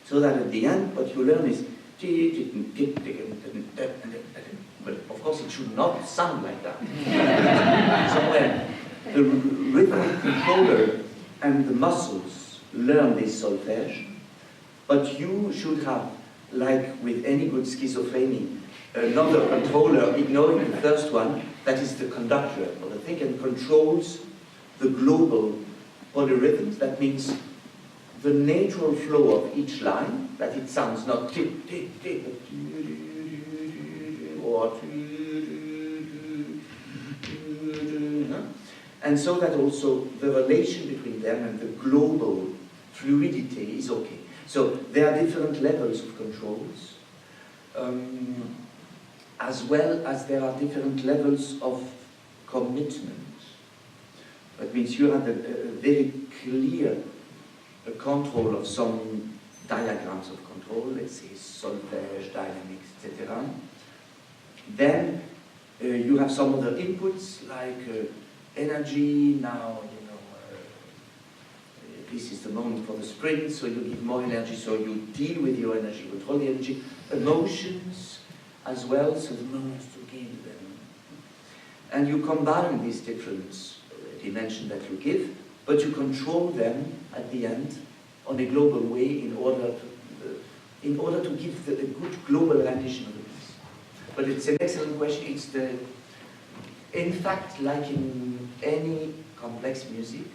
So that at the end, what you learn is tick, tick, tick, tick, tick, but of course it should not sound like that. Somewhere, the rhythmic controller and the muscles learn this solfège, but you should have, like with any good schizophrenia, another controller ignoring the first one, that is the conductor of the thing, and controls the global polyrhythms. That means the natural flow of each line, that it sounds not tick, tick, tick, or and so that also the relation between them and the global fluidity is okay. So there are different levels of controls, as well as there are different levels of commitment. That means you have a very clear control of some diagrams of control, let's say solfège, dynamics, etc. Then you have some other inputs like energy. Now, you know, this is the moment for the sprint, so you give more energy, so you deal with your energy, control the energy. Emotions as well, so the moments to give them. And you combine these different dimensions that you give, but you control them at the end on a global way in order to give a good global rendition of the piece. But it's an excellent question. It's in fact, like in any complex music,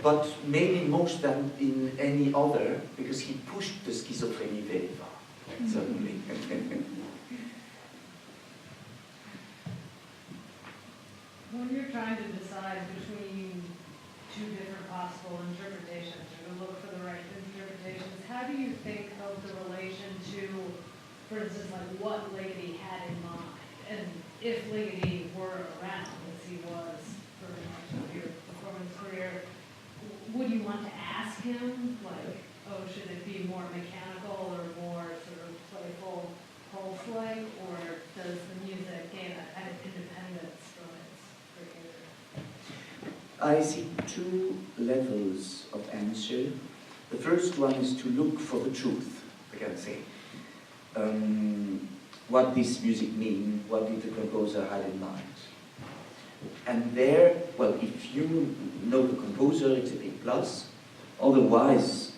but maybe most than in any other, because he pushed the schizophrenia very far, certainly. When you're trying to decide between two different possible interpretations, or to look for the right interpretations, how do you think of the relation to, for instance, like what Ligeti had in mind? And if Ligeti were around, as he was for much of your performance career, would you want to ask him, like, oh, should it be more mechanical or more sort of playful pulse-like, or does the music gain that kind of independence from its creator? I see two levels of answer. The first one is to look for the truth, I can say. What this music means, what did the composer have in mind. And there, well, if you know the composer, it's a big plus. Otherwise,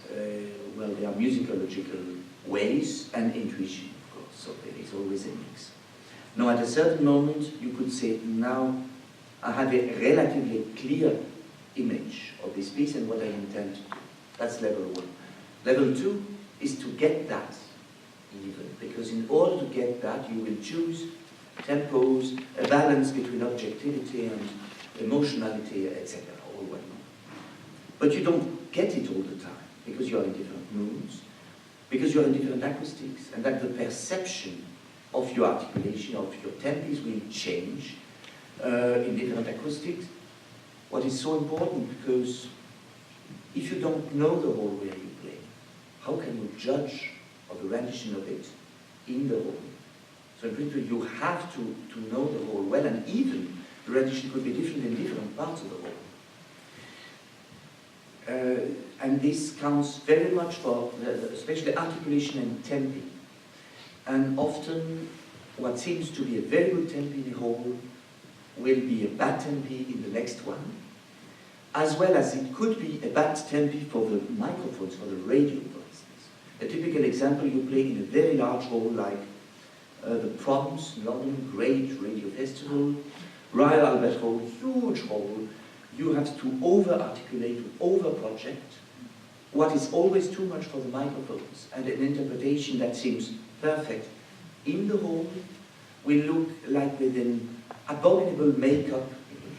well, there are musicological ways and intuition, of course, so there is always a mix. Now, at a certain moment, you could say, now I have a relatively clear image of this piece and what I intend to do. That's level one. Level two is to get that even, because in order to get that, you will choose tempos, a balance between objectivity and emotionality, etc., all well known. But you don't get it all the time, because you are in different moods, because you are in different acoustics, and that the perception of your articulation, of your tempos will change in different acoustics. What is so important, because if you don't know the whole way you play, how can you judge of the rendition of it in the whole? So in principle, you have to know the whole well, and even the rendition could be different in different parts of the whole. And this counts very much for especially articulation and tempi. And often, what seems to be a very good tempi in the whole will be a bad tempi in the next one, as well as it could be a bad tempi for the microphones, for the radio, for instance. A typical example, you play in a very large hall like the Proms, London, great radio festival, Royal Albert Hall, huge hall. You have to over-articulate, to over-project what is always too much for the microphones, and an interpretation that seems perfect in the hall we look like with an abominable makeup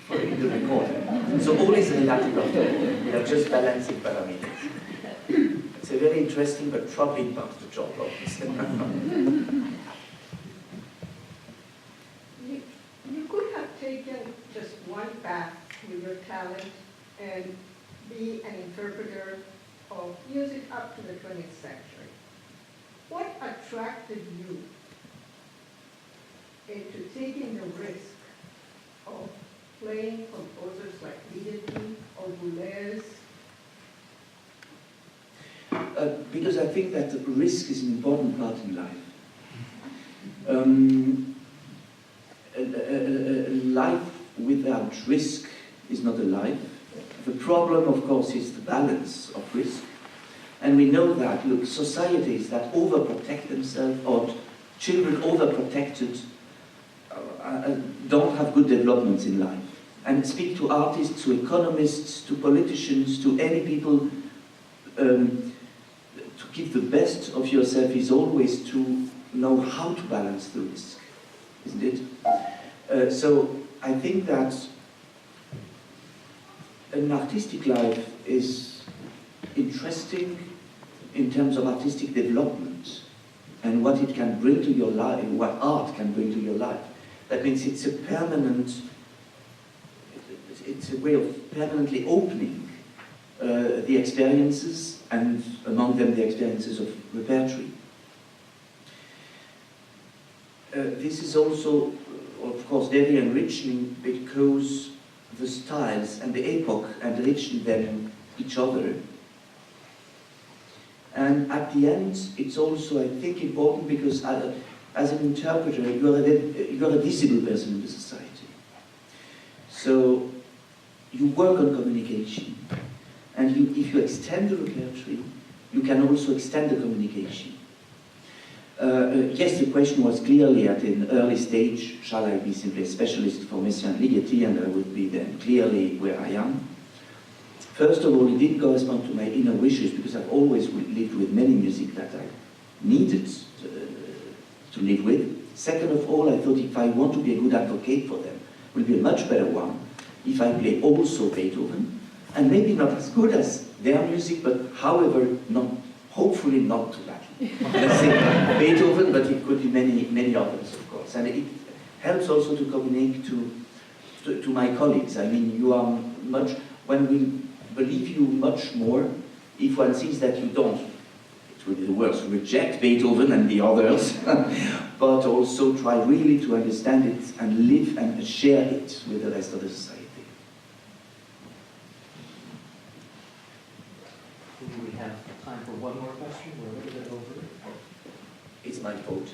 for in the recording. So all is relative of that. We are just balancing parameters. It's a very interesting but troubling part of the job, obviously. You could have taken just one path with your talent and be an interpreter of music up to the 20th century. What attracted you into taking the risk of playing composers like Ligeti or Boulez? Because I think that risk is an important part in life. A life without risk is not a life. The problem, of course, is the balance of risk. And we know that, look, societies that overprotect themselves, or children overprotected, don't have good developments in life. And speak to artists, to economists, to politicians, to any people, to give the best of yourself is always to know how to balance the risk, isn't it? So I think that an artistic life is interesting in terms of artistic development and what it can bring to your life, what art can bring to your life. That means it's a permanent, it's a way of permanently opening the experiences, and among them the experiences of repertory. This is also, of course, very enriching because the styles and the epoch enrich them each other. And at the end, it's also, I think, important because as an interpreter, you are a visible person in the society. So you work on communication. And if you extend the repertory, you can also extend the communication. Yes, the question was clearly at an early stage, shall I be simply a specialist for Messiaen and Ligeti, and I would be then clearly where I am. First of all, it didn't correspond to my inner wishes, because I've always lived with many music that I needed to live with. Second of all, I thought if I want to be a good advocate for them, it will be a much better one if I play also Beethoven, and maybe not as good as their music, but however, hopefully not too badly. Let's say Beethoven, but it could be many others, of course. And it helps also to communicate to my colleagues. I mean, you are when we believe you much more, if one sees that you don't, it will be the worst, reject Beethoven and the others, but also try really to understand it and live and share it with the rest of the society. Do we have time for one more question? We're a little bit over. It's my fault.